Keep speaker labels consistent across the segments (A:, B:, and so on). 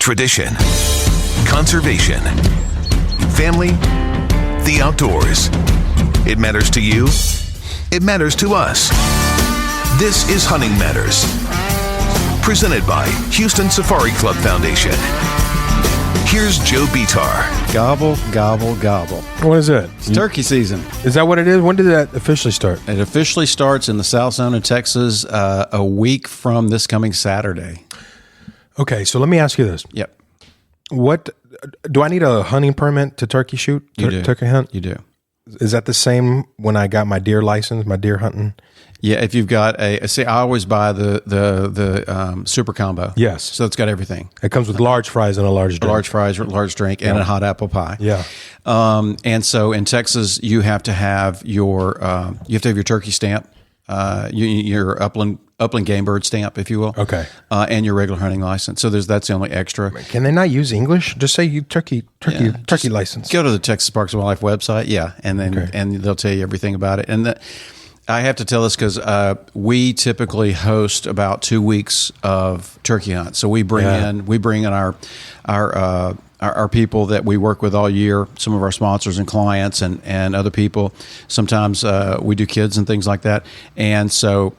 A: tradition, conservation, family, the outdoors. It matters to you. It matters to us. This is Hunting Matters, presented by Houston Safari Club Foundation. Here's Joe Betar.
B: Gobble, gobble, gobble.
C: What is it?
B: It's turkey season.
C: Is that what it is? When did that officially start?
B: It officially starts in the South Zone of Texas a week from this coming Saturday.
C: Okay, so let me ask you this.
B: Yep.
C: What do I need a hunting permit to turkey shoot?
B: You do.
C: Turkey hunt?
B: You do.
C: Is that the same when I got my deer license, my deer hunting?
B: Yeah, if you've got I always buy the super combo.
C: Yes.
B: So it's got everything.
C: It comes with large fries and a large drink.
B: Large fries, large drink, and a hot apple pie.
C: Yeah.
B: And so in Texas, you have to have your turkey stamp, your upland game bird stamp, if you will.
C: Okay.
B: And your regular hunting license. So that's the only extra.
C: Can they not use English? Just say you turkey license.
B: Go to the Texas Parks and Wildlife website, and then and they'll tell you everything about it. And I have to tell this because we typically host about 2 weeks of turkey hunts. So we bring in our people that we work with all year, some of our sponsors and clients and other people. Sometimes we do kids and things like that. And so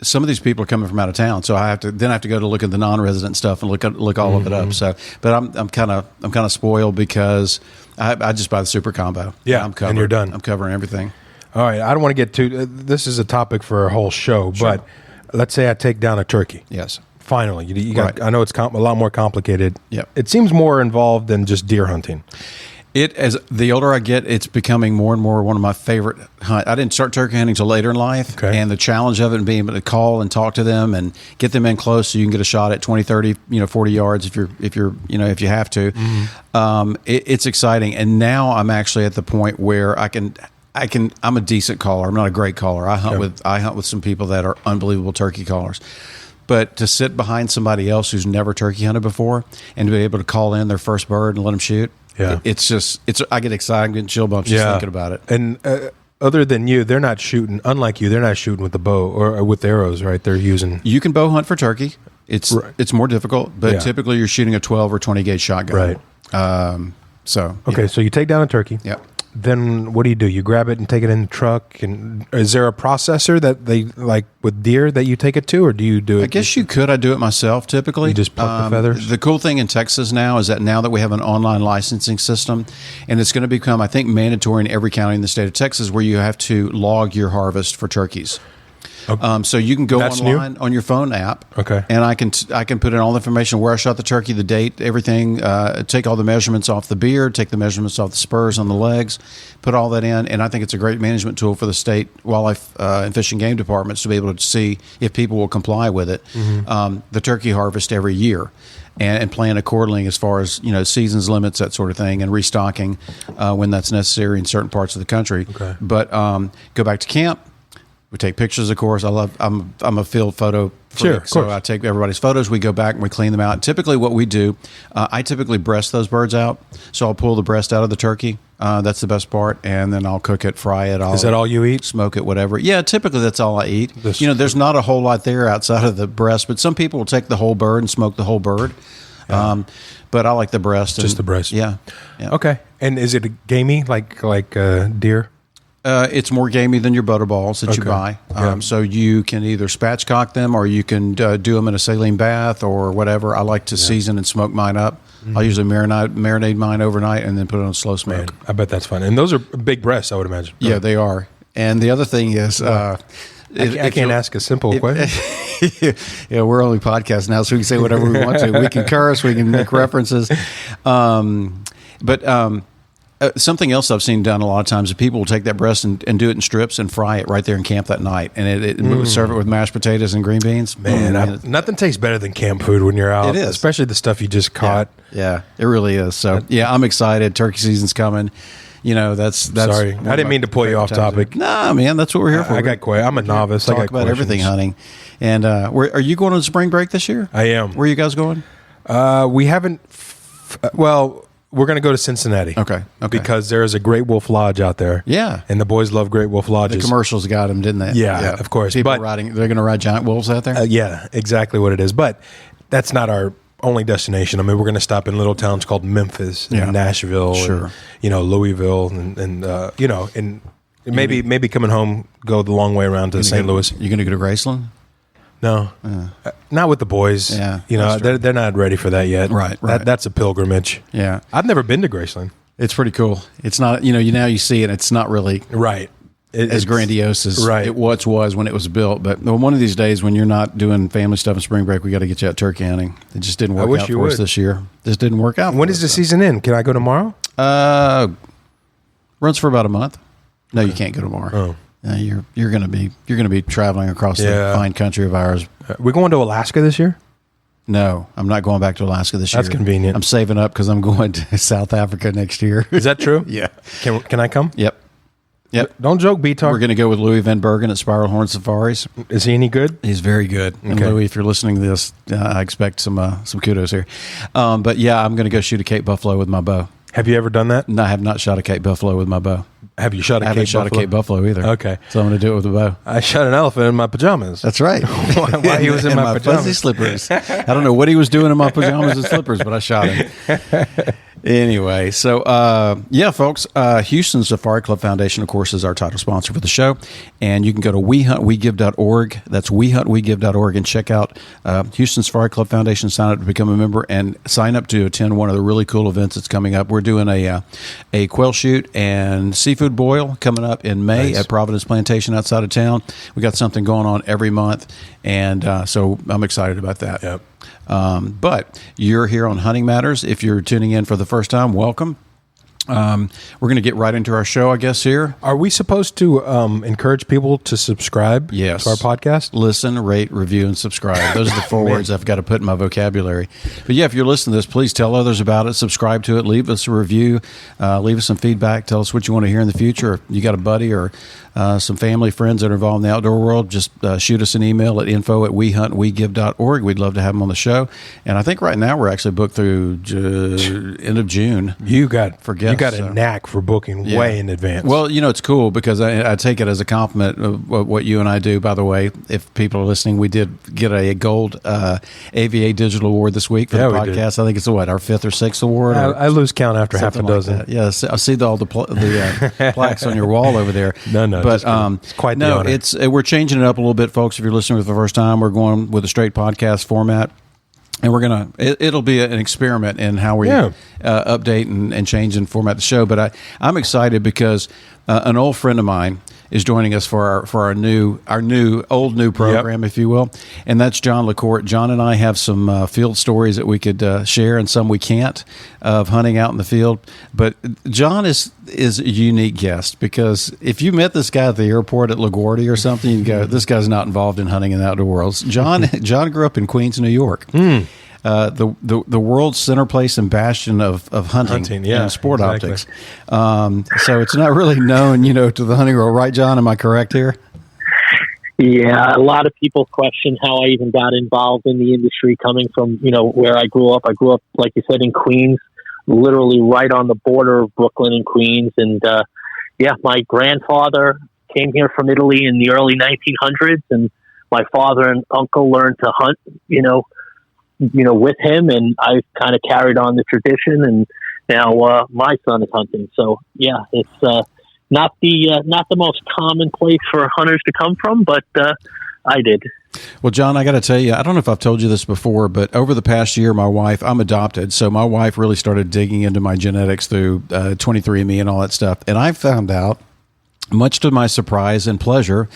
B: some of these people are coming from out of town, so I have to go to look at the non-resident stuff and look all of it up. So, but I'm kind of spoiled because I just buy the super combo.
C: Yeah,
B: I'm covered.
C: And you're done.
B: I'm covering everything.
C: All right, I don't want to get too. This is a topic for a whole show,
B: Sure.
C: but let's say I take down a turkey.
B: Yes.
C: Finally, you got.
B: Right.
C: I know it's a lot more complicated.
B: Yep.
C: It seems more involved than just deer hunting.
B: As the older I get, it's becoming more and more one of my favorite hunts. I didn't start turkey hunting until later in life, and the challenge of it and being able to call and talk to them and get them in close so you can get a shot at 20, 30, 40 yards if you have to. Mm-hmm. It's exciting, and now I'm actually at the point where I'm a decent caller. I'm not a great caller. I hunt with some people that are unbelievable turkey callers. But to sit behind somebody else who's never turkey hunted before and to be able to call in their first bird and let them shoot, I get excited, I'm getting chill bumps just thinking about it.
C: And other than you, they're not shooting. Unlike you, they're not shooting with the bow or with arrows, right? They're using.
B: You can bow hunt for turkey. It's more difficult, but typically you're shooting a 12 or 20 gauge shotgun.
C: Right.
B: So
C: you take down a turkey.
B: Yep.
C: Then what do? You grab it and take it in the truck? And is there a processor that they like with deer that you take it to, or do you do it?
B: I guess you could. I do it myself typically.
C: You just pluck the feathers?
B: The cool thing in Texas now is that we have an online licensing system, and it's going to become, I think, mandatory in every county in the state of Texas where you have to log your harvest for turkeys. Okay. So you can go online on your phone app, and I can put in all the information where I shot the turkey, the date, everything. Take all the measurements off the beard, take the measurements off the spurs on the legs, put all that in, and I think it's a great management tool for the state wildlife and fish and game departments to be able to see if people will comply with it. Mm-hmm. The turkey harvest every year. And plan accordingly as far as seasons, limits, that sort of thing, and restocking when that's necessary in certain parts of the country. Okay. But go back to camp. We take pictures, of course. I'm a field photo freak, so I take everybody's photos. We go back and we clean them out. And typically, what we do, I typically breast those birds out. So I'll pull the breast out of the turkey. That's the best part, and then I'll cook it, fry it.
C: Is that all you eat?
B: Smoke it, whatever. Yeah, typically that's all I eat. There's not a whole lot there outside of the breast, but some people will take the whole bird and smoke the whole bird. Yeah. But I like the breast.
C: Just the breast.
B: Yeah.
C: Okay. And is it gamey like deer?
B: It's more gamey than your butterballs that you buy. So you can either spatchcock them or you can do them in a saline bath or whatever. I like to season and smoke mine up. Mm-hmm. I'll usually marinate mine overnight and then put it on slow smoke.
C: Man, I bet that's fun. And those are big breasts, I would imagine.
B: Yeah, they are. And the other thing is... I
C: can't ask a simple question.
B: Yeah, we're only podcast now, so we can say whatever we want to. We can curse, we can make references. Something else I've seen done a lot of times is people will take that breast and do it in strips and fry it right there in camp that night. And serve it with mashed potatoes and green beans.
C: Man, nothing tastes better than camp food when you're out.
B: It is.
C: Especially the stuff you just caught.
B: Yeah, it really is. So, I'm excited. Turkey season's coming. That's
C: sorry. I didn't mean to pull you off topic.
B: Nah, man, that's what we're here for.
C: I got quiet. I'm a novice. I got
B: about everything hunting. And are you going on spring break this year?
C: I am.
B: Where are you guys going?
C: We haven't. We're going to go to Cincinnati.
B: Okay.
C: Because there is a Great Wolf Lodge out there.
B: Yeah.
C: And the boys love Great Wolf Lodges.
B: The commercials got them, didn't they?
C: Yeah, of course.
B: They're going to ride giant wolves out there?
C: Yeah, exactly what it is. But that's not our only destination. I mean, we're going to stop in little towns called Memphis and Nashville,
B: Sure.
C: and, Louisville, and and maybe coming home, go the long way around to St. Louis.
B: You going to go to Graceland?
C: No, not with the boys.
B: Yeah,
C: they're not ready for that yet.
B: Right.
C: That's a pilgrimage.
B: Yeah.
C: I've never been to Graceland.
B: It's pretty cool. It's not, now you see it. It's not really
C: Right.
B: as grandiose as it was when it was built. But one of these days, when you're not doing family stuff in spring break, we got to get you out turkey hunting. It just didn't work out for us this year. This didn't work out.
C: When does the season end? Can I go tomorrow?
B: Runs for about a month. No, you can't go tomorrow. Oh. You're going to be traveling across the fine country of ours.
C: We're going to Alaska this year?
B: No, I'm not going back to Alaska this year.
C: That's convenient.
B: I'm saving up because I'm going to South Africa next year.
C: Is that true?
B: Yeah.
C: Can I come?
B: Yep.
C: Don't joke, B-Talk.
B: We're going to go with Louis Van Bergen at Spiral Horn Safaris.
C: Is he any good?
B: He's very good. Okay. And Louis, if you're listening to this, I expect some kudos here. But yeah, I'm going to go shoot a Cape Buffalo with my bow.
C: Have you ever done that?
B: No, I have not shot a Cape Buffalo with my bow.
C: Have you shot a Cape Buffalo? I haven't shot a Cape
B: Buffalo either.
C: Okay.
B: So I'm going to do it with a bow.
C: I shot an elephant in my pajamas.
B: That's right.
C: While he was in my pajamas.
B: Fuzzy slippers. I don't know what he was doing in my pajamas and slippers, but I shot him. Anyway, so folks, Houston Safari Club Foundation, of course, is our title sponsor for the show, and you can go to wehuntwegive.org. That's wehuntwegive.org, and check out Houston Safari Club Foundation. Sign up to become a member and sign up to attend one of the really cool events that's coming up. We're doing a quail shoot and seafood boil coming up in May at Providence Plantation outside of town. We got something going on every month, and so I'm excited about that.
C: Yep.
B: But you're here on Hunting Matters. If you're tuning in for the first time, welcome. We're going to get right into our show, I guess, here.
C: Are we supposed to encourage people to subscribe to our podcast?
B: Listen, rate, review, and subscribe. Those are the four words I've got to put in my vocabulary. But yeah, if you're listening to this, please tell others about it. Subscribe to it. Leave us a review. Leave us some feedback. Tell us what you want to hear in the future. If you got a buddy or some family, friends that are involved in the outdoor world, just shoot us an email at info@wehuntwegive.org. We'd love to have them on the show. And I think right now we're actually booked through end of June.
C: You got a knack for booking way in advance.
B: Well, it's cool because I take it as a compliment of what you and I do. By the way, if people are listening, we did get a gold AVA Digital Award this week for the podcast. I think it's our fifth or sixth award.
C: I lose count after half a dozen.
B: Like yes, I see all the plaques on your wall over there.
C: No. But
B: it's quite the honor. We're changing it up a little bit, folks. If you're listening for the first time, we're going with a straight podcast format. And it'll be an experiment in how we update and change and format the show. But I'm excited because an old friend of mine is joining us for our new program, if you will, and that's Jon LaCorte. Jon and I have some field stories that we could share, and some we can't, of hunting out in the field. But Jon is a unique guest because if you met this guy at the airport at LaGuardia or something, you go, "This guy's not involved in hunting in the outdoor worlds." Jon grew up in Queens, New York. The world's center place and bastion of hunting and sport optics. So it's not really known, to the hunting world, right, Jon? Am I correct here?
D: Yeah, a lot of people question how I even got involved in the industry coming from, where I grew up. I grew up, like you said, in Queens, literally right on the border of Brooklyn and Queens. And, my grandfather came here from Italy in the early 1900s, and my father and uncle learned to hunt, with him, and I've kind of carried on the tradition, and now my son is hunting. So yeah, it's not the most common place for hunters to come from, but I did.
B: Well, Jon, I got to tell you, I don't know if I've told you this before, but over the past year, I'm adopted, so my wife really started digging into my genetics through 23andMe and all that stuff, and I found out, much to my surprise and pleasure,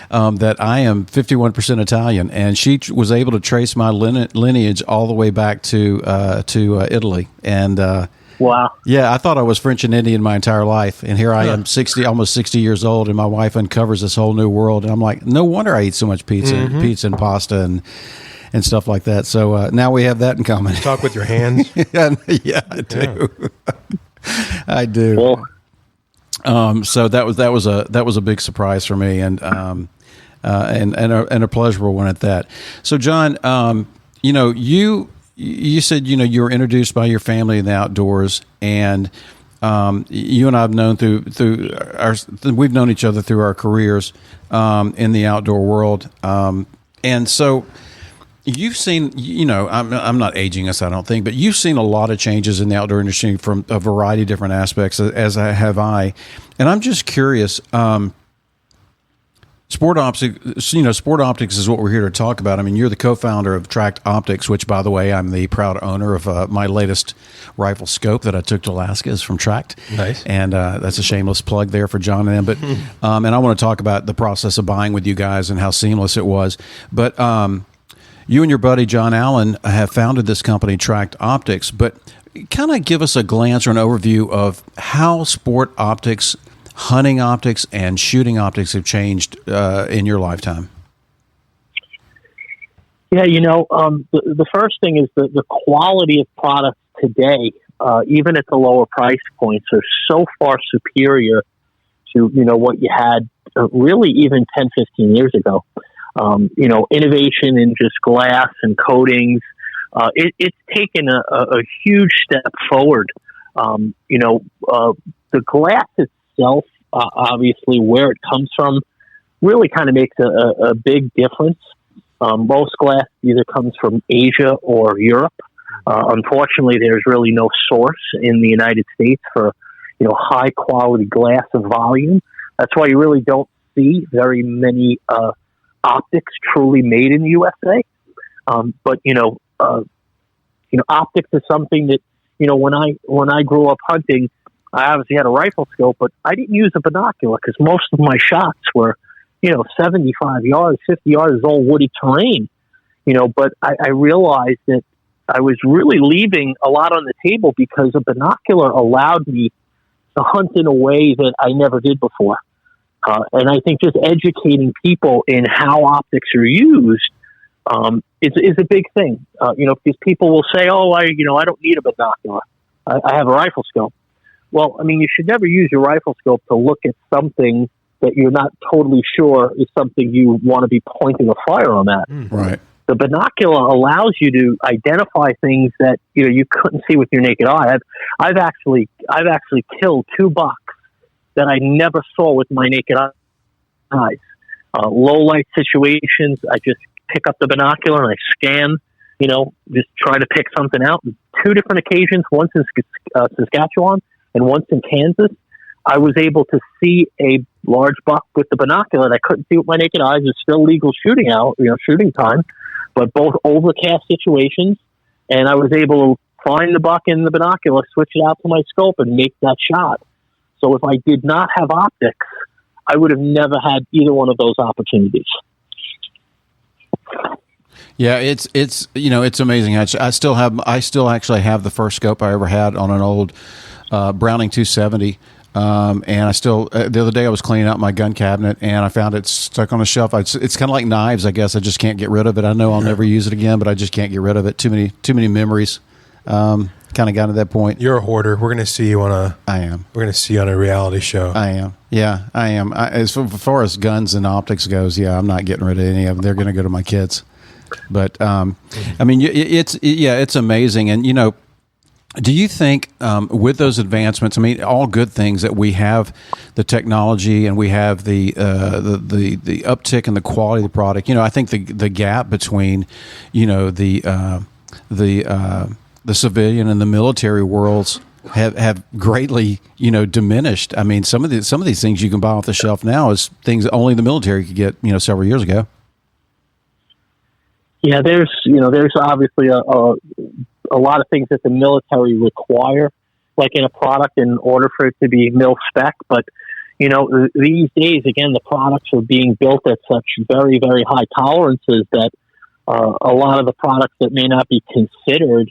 B: that I am 51% Italian, and she was able to trace my lineage all the way back to Italy. And
D: wow,
B: yeah, I thought I was French and Indian my entire life, and here I am, almost 60 years old, and my wife uncovers this whole new world, and I'm like, no wonder I eat so much pizza and pasta and stuff like that. So now we have that in common.
C: Talk with your hands.
B: Yeah, I do. I do.
D: Well,
B: so that was a big surprise for me, and a pleasurable one at that. So, Jon, you said you were introduced by your family in the outdoors, and you and I have known we've known each other through our careers in the outdoor world, and so You've seen, I'm not aging us, I don't think, but you've seen a lot of changes in the outdoor industry from a variety of different aspects, as have I. And I'm just curious, Sport Optics is what we're here to talk about. I mean, you're the co-founder of TRACT Optics, which, by the way, I'm the proud owner of my latest rifle scope that I took to Alaska is from TRACT.
C: Nice.
B: And that's a shameless plug there for John and them. But and I want to talk about the process of buying with you guys and how seamless it was. But you and your buddy John Allen have founded this company, TRACT Optics. But kind of give us a glance or an overview of how sport optics, hunting optics, and shooting optics have changed in your lifetime.
D: Yeah, the first thing is the quality of products today, even at the lower price points, are so far superior to, what you had really even 10, 15 years ago. Innovation in just glass and coatings, it's taken a huge step forward. The glass itself, obviously, where it comes from, really kind of makes a big difference. Most glass either comes from Asia or Europe. Unfortunately, there's really no source in the United States for, high quality glass of volume. That's why you really don't see very many optics truly made in the USA. But optics is something that, when I grew up hunting, I obviously had a rifle scope, but I didn't use a binocular because most of my shots were, 75 yards, 50 yards is all wooded terrain, but I realized that I was really leaving a lot on the table because a binocular allowed me to hunt in a way that I never did before. And I think just educating people in how optics are used is a big thing. Because people will say, "Oh, I don't need a binocular. I have a rifle scope." Well, I mean, you should never use your rifle scope to look at something that you're not totally sure is something you want to be pointing a firearm at.
B: Right.
D: The binocular allows you to identify things that you couldn't see with your naked eye. I've actually killed 2 bucks that I never saw with my naked eyes. Low light situations, I just pick up the binocular and I scan. Just try to pick something out. 2 different occasions, once in Saskatchewan and once in Kansas, I was able to see a large buck with the binocular that I couldn't see with my naked eyes. It's still legal shooting time, but both overcast situations, and I was able to find the buck in the binocular, switch it out to my scope, and make that shot. So if I did not have optics, I would have never had either one of those opportunities.
B: Yeah, it's amazing. I still actually have the first scope I ever had on an old Browning 270. And I still, the other day I was cleaning out my gun cabinet and I found it stuck on a shelf. It's kind of like knives, I guess. I just can't get rid of it. I know I'll never use it again, but I just can't get rid of it. Too many memories. Kind of got to that point.
C: You're a hoarder. We're going to see you on a.
B: I am.
C: We're going to see you on a reality show.
B: I am. Yeah, I am. As far as guns and optics goes, yeah, I'm not getting rid of any of them. They're going to go to my kids. But I mean, it's amazing, and do you think with those advancements, I mean, all good things that we have the technology and we have the uptick in the quality of the product? I think the gap between the civilian and the military worlds have greatly diminished. I mean, some of these things you can buy off the shelf now is things that only the military could get several years ago.
D: Yeah, there's obviously a lot of things that the military require, like in a product, in order for it to be mil spec. But these days, again, the products are being built at such very, very high tolerances that a lot of the products that may not be considered,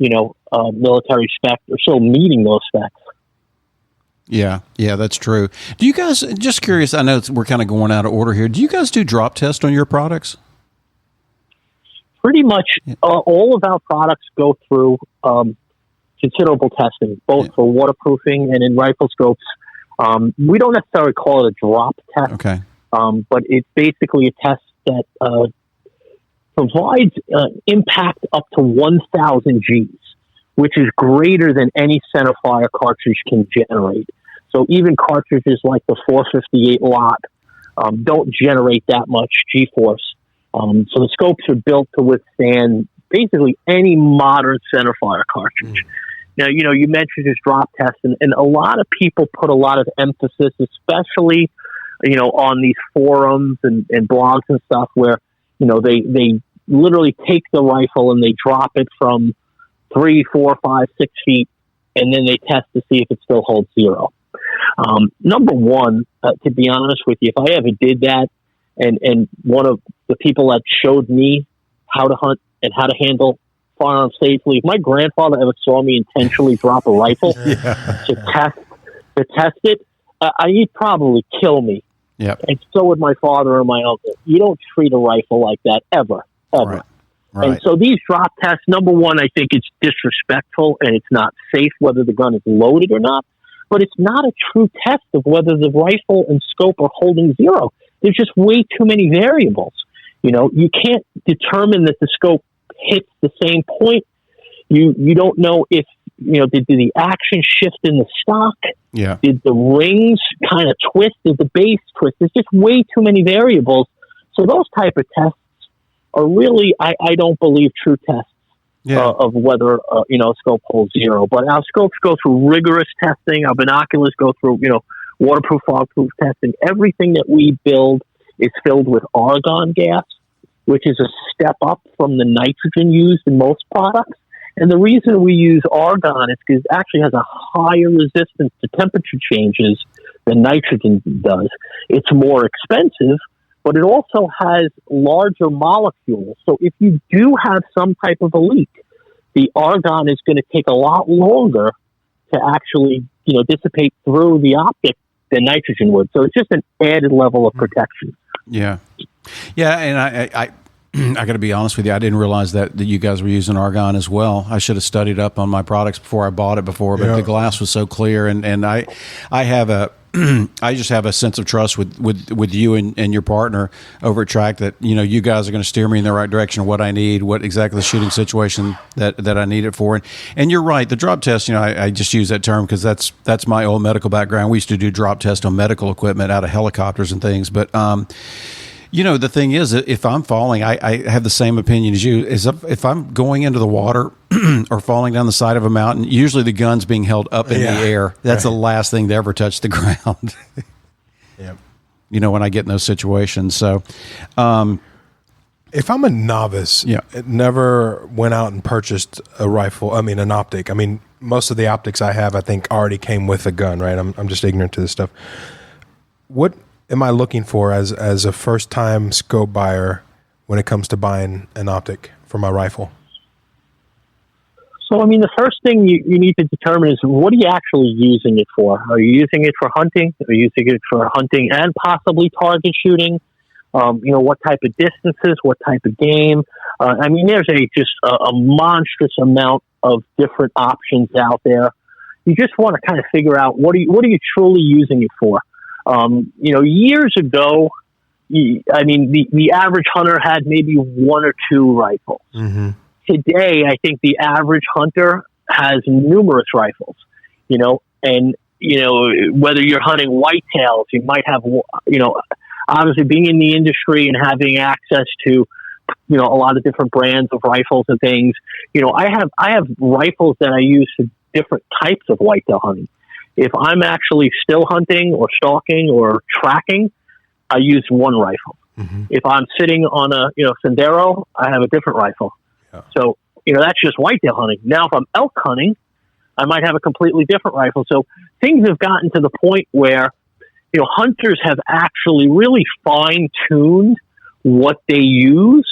D: military spec are still meeting those specs.
B: Yeah, that's true. Do you guys, just curious, I know we're kind of going out of order here. Do you guys do drop tests on your products?
D: Pretty much all of our products go through considerable testing, both for waterproofing and in rifle scopes. We don't necessarily call it a drop test,
B: okay,
D: but it's basically a test that provides impact up to 1,000 Gs, which is greater than any centerfire cartridge can generate. So even cartridges like the 458 lot don't generate that much G-force. So the scopes are built to withstand basically any modern centerfire cartridge. Now, you mentioned this drop test, and a lot of people put a lot of emphasis, especially, on these forums and blogs and stuff where, they literally take the rifle and they drop it from 3, 4, 5, 6 feet, and then they test to see if it still holds zero. Number one, to be honest with you, if I ever did that, and one of the people that showed me how to hunt and how to handle firearms safely, if my grandfather ever saw me intentionally drop a rifle to test it, he'd probably kill me.
B: Yep.
D: And so would my father and my uncle. You don't treat a rifle like that ever.
B: Right.
D: And so these drop tests, number one, I think it's disrespectful and it's not safe whether the gun is loaded or not. But it's not a true test of whether the rifle and scope are holding zero. There's just way too many variables. You can't determine that the scope hits the same point. You don't know if, did the action shift in the stock?
B: Yeah.
D: Did the rings kind of twist? Did the base twist? There's just way too many variables. So those type of tests are really, I don't believe, true tests. Of whether a scope holds zero. But our scopes go through rigorous testing. Our binoculars go through waterproof, fogproof testing. Everything that we build is filled with argon gas, which is a step up from the nitrogen used in most products. And the reason we use argon is because it actually has a higher resistance to temperature changes than nitrogen does. It's more expensive, but it also has larger molecules. So if you do have some type of a leak, the argon is going to take a lot longer to actually, dissipate through the optic than nitrogen would. So it's just an added level of protection.
B: Yeah. Yeah. And I got to be honest with you. I didn't realize that you guys were using argon as well. I should have studied up on my products before I bought it before, but the glass was so clear. And I have I just have a sense of trust with you and your partner over at TRACT that, you guys are going to steer me in the right direction of what I need, what exactly the shooting situation that I need it for. And you're right. The drop test, I just use that term because that's my old medical background. We used to do drop tests on medical equipment out of helicopters and things. But, the thing is, if I'm falling, I have the same opinion as you. Is if I'm going into the water or falling down the side of a mountain, usually the gun's being held up in the air. That's the last thing to ever touch the ground. When I get in those situations. So,
C: if I'm a novice, never went out and purchased a rifle, an optic. Most of the optics I have, I think, already came with a gun, right? I'm just ignorant to this stuff. What am I looking for as a first-time scope buyer when it comes to buying an optic for my rifle?
D: So, the first thing you need to determine is what are you actually using it for? Are you using it for hunting? Are you using it for hunting and possibly target shooting? What type of distances? What type of game? There's a monstrous amount of different options out there. You just want to kind of figure out what are you truly using it for? Years ago, the average hunter had maybe 1 or 2 rifles. Mm-hmm. Today, I think the average hunter has numerous rifles, and, whether you're hunting whitetails, you might have, obviously being in the industry and having access to, a lot of different brands of rifles and things. I have rifles that I use for different types of whitetail hunting. If I'm actually still hunting or stalking or tracking, I use one rifle. Mm-hmm. If I'm sitting on a sendero, I have a different rifle. Yeah. So that's just whitetail hunting. Now, if I'm elk hunting, I might have a completely different rifle. So things have gotten to the point where hunters have actually really fine-tuned what they use,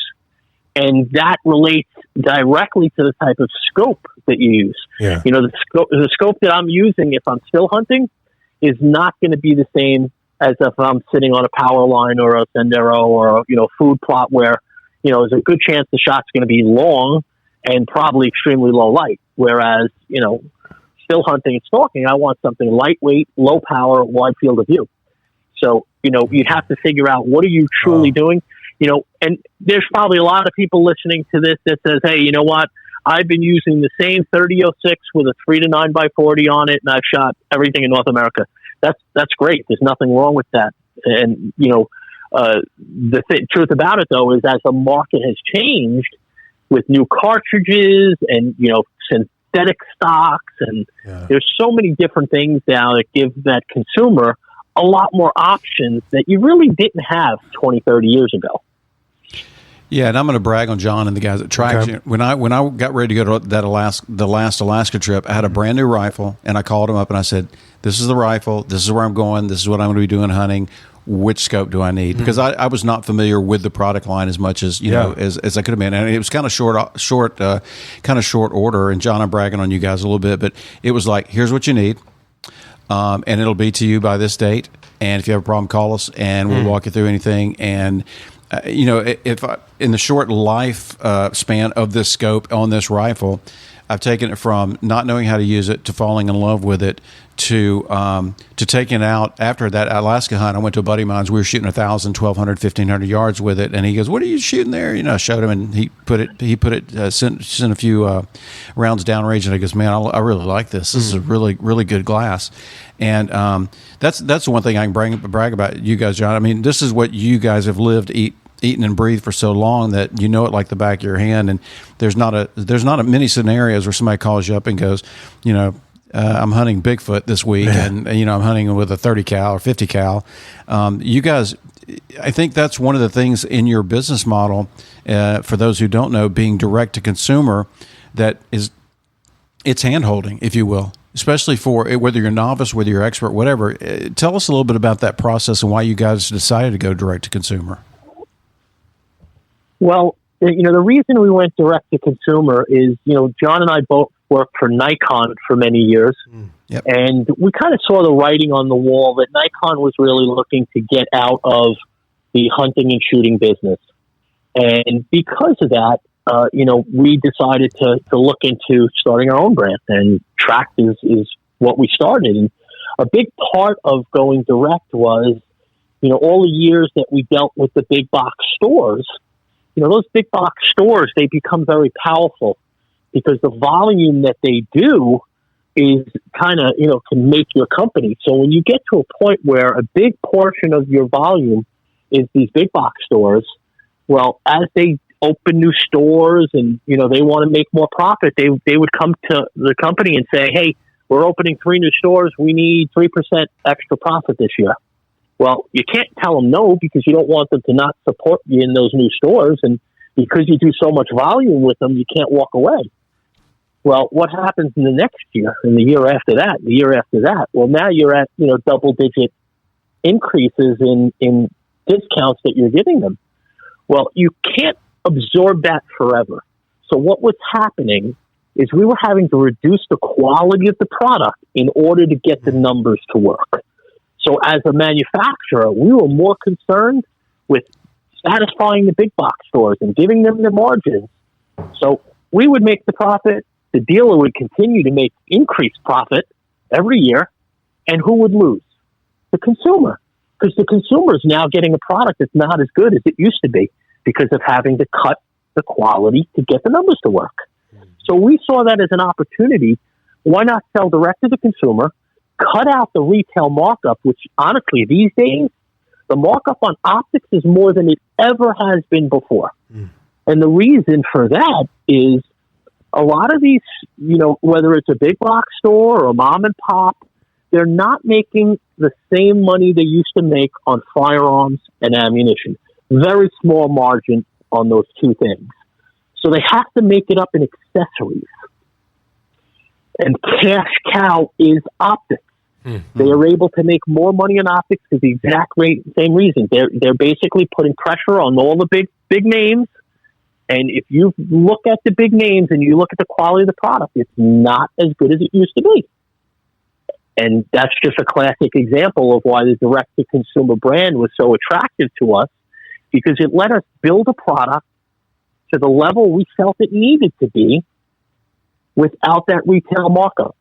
D: and that relates directly to the type of scope that you use. Yeah. The scope that I'm using if I'm still hunting is not going to be the same as if I'm sitting on a power line or a sendero or a food plot where there's a good chance the shot's going to be long and probably extremely low light. Whereas still hunting and stalking, I want something lightweight, low power, wide field of view. So you'd have to figure out what are you truly doing. And there's probably a lot of people listening to this that says, hey, you know what? I've been using the same 30-06 with a 3 to 9x40 on it, and I've shot everything in North America. That's great. There's nothing wrong with that. And, truth about it, though, is as the market has changed with new cartridges and, synthetic stocks, and there's so many different things now that give that consumer a lot more options that you really didn't have 20, 30 years ago.
B: Yeah, and I'm going to brag on John and the guys at TRACT. Okay. When I got ready to go to the last Alaska trip, I had a brand new rifle, and I called him up and I said, "This is the rifle. This is where I'm going. This is what I'm going to be doing hunting. Which scope do I need?" Because I was not familiar with the product line as much as as I could have been, and it was kind of short order. And John, I'm bragging on you guys a little bit, but it was like, here's what you need, and it'll be to you by this date. And if you have a problem, call us, and we'll walk you through anything. And if in the short life span of this scope on this rifle, I've taken it from not knowing how to use it to falling in love with it to taking it out. After that Alaska hunt, I went to a buddy of mine's. We were shooting 1,000, 1,200, 1,500 yards with it, and he goes, "What are you shooting there?" I showed him, and he sent a few rounds downrange, and he goes, "Man, I really like this. This is a really, really good glass." And that's the one thing I can brag about you guys, John. I mean, this is what you guys have lived, eaten and breathed for so long that you know it like the back of your hand. And there's not many scenarios where somebody calls you up and goes, I'm hunting Bigfoot this week, and I'm hunting with a 30 cal or 50 cal. You guys, I think that's one of the things in your business model, for those who don't know, being direct to consumer, it's hand holding, if you will, especially for whether you're a novice, whether you're expert, whatever. Tell us a little bit about that process and why you guys decided to go direct to consumer.
D: Well, the reason we went direct to consumer is, John and I both worked for Nikon for many years.
B: Yep.
D: And we kind of saw the writing on the wall that Nikon was really looking to get out of the hunting and shooting business. And because of that, we decided to look into starting our own brand, and TRACT is what we started. And a big part of going direct was, all the years that we dealt with the big box stores. Those big box stores, they become very powerful because the volume that they do is kind of, can make your company. So when you get to a point where a big portion of your volume is these big box stores, well, as they open new stores and, they want to make more profit, they would come to the company and say, "Hey, we're opening 3 new stores. We need 3% extra profit this year." Well, you can't tell them no, because you don't want them to not support you in those new stores. And because you do so much volume with them, you can't walk away. Well, what happens in the next year, and the year after that, the year after that? Well, now you're at, double-digit increases in discounts that you're giving them. Well, you can't absorb that forever. So what was happening is we were having to reduce the quality of the product in order to get the numbers to work. So as a manufacturer, we were more concerned with satisfying the big box stores and giving them the margins. So we would make the profit. The dealer would continue to make increased profit every year. And who would lose? The consumer. Because the consumer is now getting a product that's not as good as it used to be because of having to cut the quality to get the numbers to work. So we saw that as an opportunity. Why not sell direct to the consumer? Cut out the retail markup, which honestly these days, the markup on optics is more than it ever has been before. And the reason for that is a lot of these, whether it's a big box store or a mom and pop, they're not making the same money they used to make on firearms and ammunition. Very small margin on those two things. So they have to make it up in accessories. And cash cow is optics. They are able to make more money in optics for the exact same reason. They're basically putting pressure on all the big names. And if you look at the big names and you look at the quality of the product, it's not as good as it used to be. And that's just a classic example of why the direct-to-consumer brand was so attractive to us, because it let us build a product to the level we felt it needed to be without that retail markup.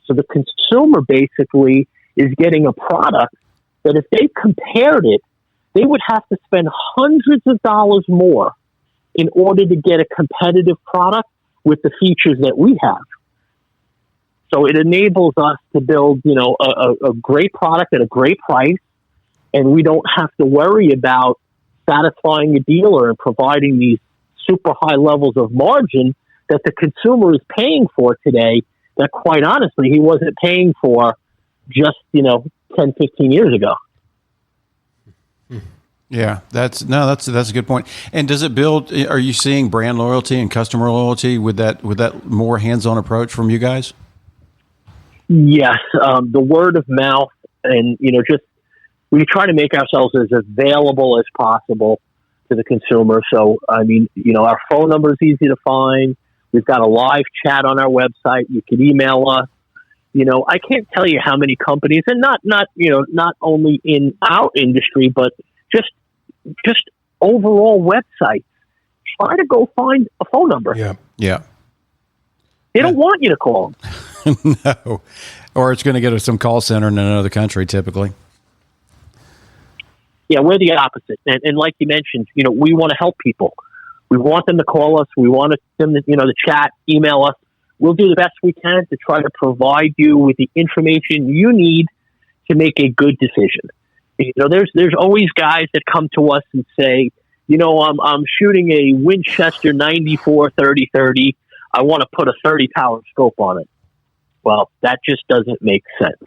D: So the consumer basically is getting a product that if they compared it, they would have to spend hundreds of dollars more in order to get a competitive product with the features that we have. So it enables us to build, a great product at a great price and we don't have to worry about satisfying a dealer and providing these super high levels of margin that the consumer is paying for today, that quite honestly he wasn't paying for just 10, 15 years ago.
B: Yeah, that's a good point. And does it build? Are you seeing brand loyalty and customer loyalty with that more hands-on approach from you guys?
D: Yes, the word of mouth, and just we try to make ourselves as available as possible to the consumer. So our phone number is easy to find. We've got a live chat on our website. You can email us. I can't tell you how many companies, and not only in our industry, but just overall websites, try to go find a phone number.
B: Yeah.
D: They don't want you to call them.
B: No. Or it's going to go to some call center in another country, typically.
D: Yeah, we're the opposite. And like you mentioned, we want to help people. We want them to call us. We want them to chat, email us. We'll do the best we can to try to provide you with the information you need to make a good decision. There's always guys that come to us and say, I'm shooting a Winchester 94 30-30. I want to put a 30 power scope on it. Well, that just doesn't make sense.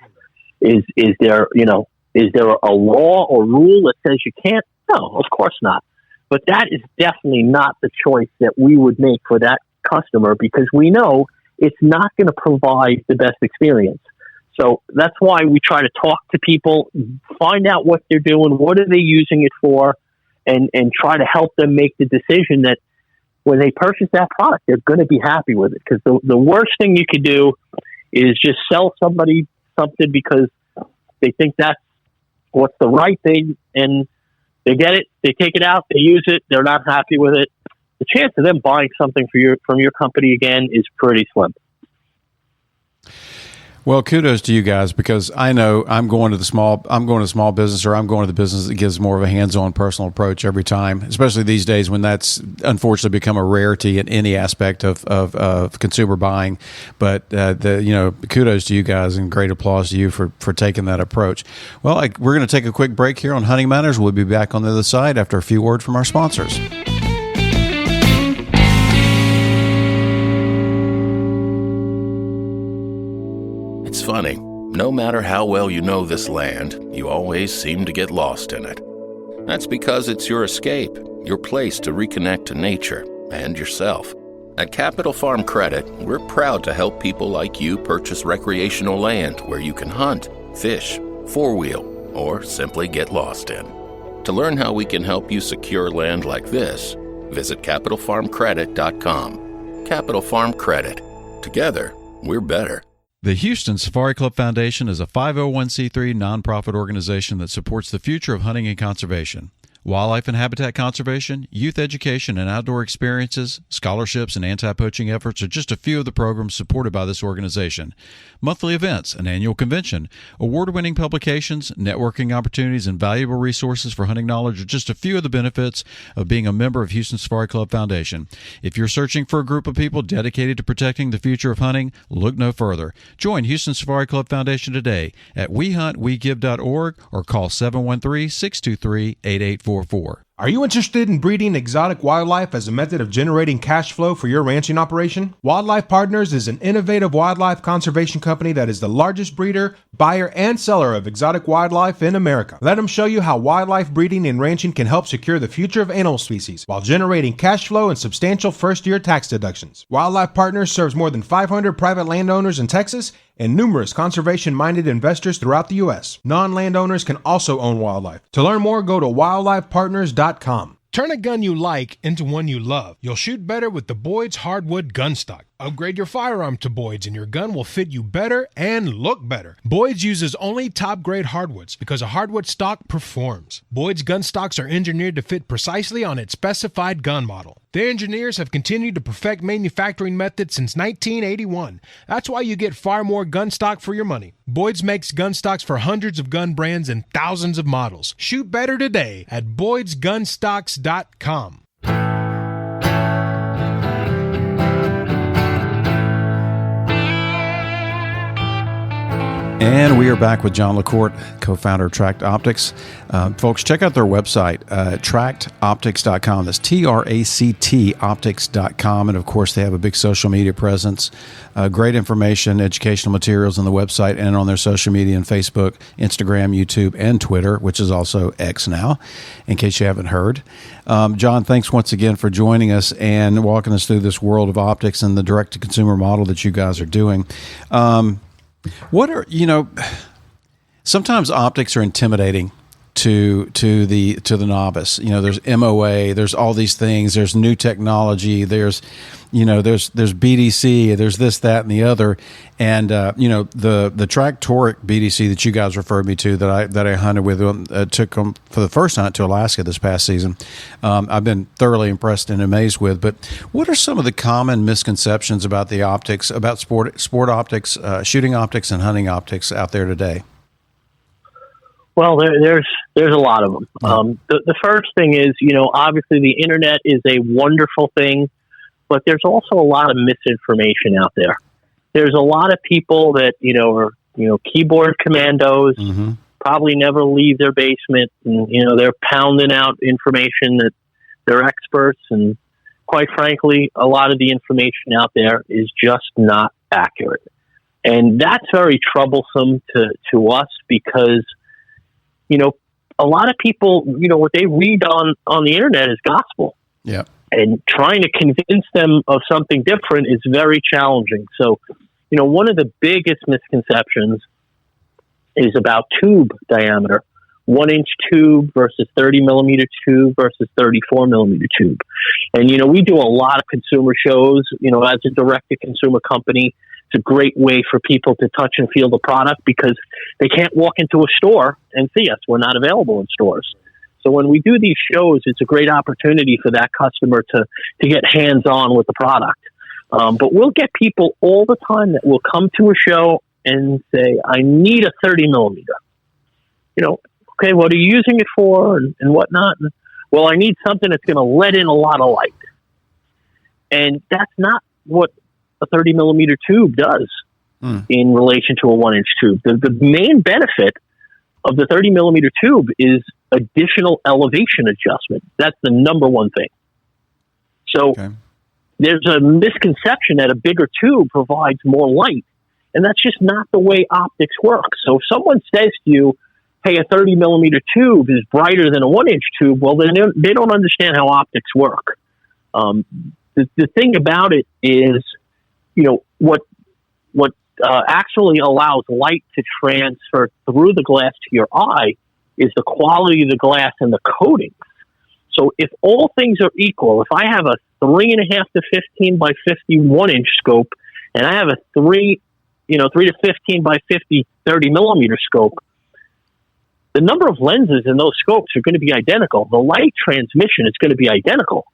D: Is there a law or rule that says you can't? No, of course not. But that is definitely not the choice that we would make for that customer, because we know it's not going to provide the best experience. So that's why we try to talk to people, find out what they're doing, what are they using it for, and try to help them make the decision that when they purchase that product, they're going to be happy with it. Because the worst thing you could do is just sell somebody something because they think that's what's the right thing, and they get it, they take it out, they use it, they're not happy with it. The chance of them buying something from your company again is pretty slim.
B: Well, kudos to you guys, because I know I'm going to small business, or I'm going to the business that gives more of a hands-on personal approach every time, especially these days when that's unfortunately become a rarity in any aspect of consumer buying. But kudos to you guys, and great applause to you for taking that approach. Well, we're going to take a quick break here on Hunting Matters. We'll be back on the other side after a few words from our sponsors.
E: It's funny, no matter how well you know this land, you always seem to get lost in it. That's because it's your escape, your place to reconnect to nature and yourself. At Capital Farm Credit, we're proud to help people like you purchase recreational land where you can hunt, fish, four-wheel, or simply get lost in. To learn how we can help you secure land like this, visit CapitalFarmCredit.com. Capital Farm Credit. Together, we're better.
B: The Houston Safari Club Foundation is a 501c3 nonprofit organization that supports the future of hunting and conservation. Wildlife and habitat conservation, youth education and outdoor experiences, scholarships, and anti-poaching efforts are just a few of the programs supported by this organization. Monthly events, an annual convention, award-winning publications, networking opportunities, and valuable resources for hunting knowledge are just a few of the benefits of being a member of Houston Safari Club Foundation. If you're searching for a group of people dedicated to protecting the future of hunting, look no further. Join Houston Safari Club Foundation today at wehuntwegive.org or call 713-623-8844.
C: Are you interested in breeding exotic wildlife as a method of generating cash flow for your ranching operation? Wildlife Partners is an innovative wildlife conservation company that is the largest breeder, buyer, and seller of exotic wildlife in America. Let them show you how wildlife breeding and ranching can help secure the future of animal species while generating cash flow and substantial first-year tax deductions. Wildlife Partners serves more than 500 private landowners in Texas and numerous conservation-minded investors throughout the U.S. Non-landowners can also own wildlife. To learn more, go to wildlifepartners.com.
F: Turn a gun you like into one you love. You'll shoot better with the Boyd's Hardwood Gun Stock. Upgrade your firearm to Boyd's and your gun will fit you better and look better. Boyd's uses only top-grade hardwoods because a hardwood stock performs. Boyd's gun stocks are engineered to fit precisely on its specified gun model. Their engineers have continued to perfect manufacturing methods since 1981. That's why you get far more gun stock for your money. Boyd's makes gun stocks for hundreds of gun brands and thousands of models. Shoot better today at boydsgunstocks.com.
B: And we are back with Jon LaCorte, co-founder of TRACT Optics. Folks, check out their website, tractoptics.com. That's TRACT optics.com. And, of course, they have a big social media presence, great information, educational materials on the website and on their social media and Facebook, Instagram, YouTube, and Twitter, which is also X now, in case you haven't heard. Jon, thanks once again for joining us and walking us through this world of optics and the direct-to-consumer model that you guys are doing. What are, sometimes optics are intimidating to the novice. There's MOA, there's all these things, there's new technology, there's BDC, there's this, that, and the other. And the TRACT Toric BDC that you guys referred me to that I hunted with, took them for the first time to Alaska this past season. I've been thoroughly impressed and amazed with. But what are some of the common misconceptions about the optics, about sport optics, shooting optics, and hunting optics out there today?
D: Well, there's a lot of them. The first thing is, obviously the internet is a wonderful thing, but there's also a lot of misinformation out there. There's a lot of people that, are, keyboard commandos, probably never leave their basement, and, they're pounding out information that they're experts. And quite frankly, a lot of the information out there is just not accurate. And that's very troublesome to us because, a lot of people, what they read on the internet is gospel.
B: Yeah.
D: And trying to convince them of something different is very challenging. So, one of the biggest misconceptions is about tube diameter, 1-inch tube versus 30 millimeter tube versus 34 millimeter tube. And, we do a lot of consumer shows, as a direct to consumer company. It's a great way for people to touch and feel the product because they can't walk into a store and see us. We're not available in stores. So when we do these shows, it's a great opportunity for that customer to get hands-on with the product. But we'll get people all the time that will come to a show and say, I need a 30 millimeter. Okay, what are you using it for and whatnot? And, well, I need something that's going to let in a lot of light. And that's not what a 30 millimeter tube does in relation to a 1-inch tube. The main benefit of the 30 millimeter tube is additional elevation adjustment. That's the number one thing. So there's a misconception that a bigger tube provides more light, and that's just not the way optics work. So if someone says to you, hey, a 30 millimeter tube is brighter than a 1-inch tube, well, then they don't understand how optics work. The thing about it is, what actually allows light to transfer through the glass to your eye is the quality of the glass and the coatings. So if all things are equal, if I have a 3.5 to 15 by 50 1-inch scope, and I have a 3 to 15 by 50 30 millimeter scope, the number of lenses in those scopes are going to be identical. The light transmission is going to be identical.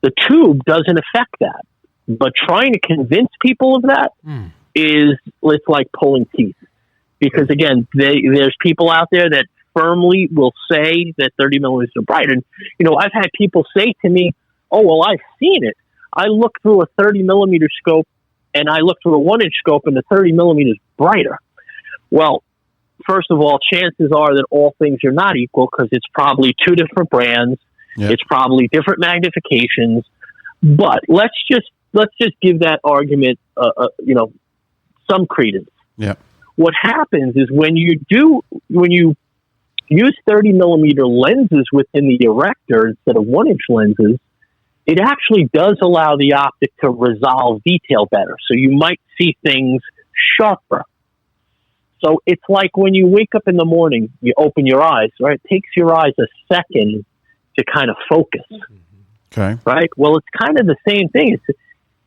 D: The tube doesn't affect that. But trying to convince people of that it's like pulling teeth. Because again, there's people out there that firmly will say that 30 millimeters are bright. And, I've had people say to me, oh, well, I've seen it. I look through a 30 millimeter scope and I look through a 1-inch scope and the 30 millimeters brighter. Well, first of all, chances are that all things are not equal because it's probably two different brands. Yep. It's probably different magnifications. But let's just give that argument, some credence.
B: Yeah.
D: What happens is when you use 30 millimeter lenses within the erector instead of 1-inch lenses, it actually does allow the optic to resolve detail better. So you might see things sharper. So it's like when you wake up in the morning, you open your eyes, right? It takes your eyes a second to kind of focus.
B: Okay.
D: Right? Well, it's kind of the same thing.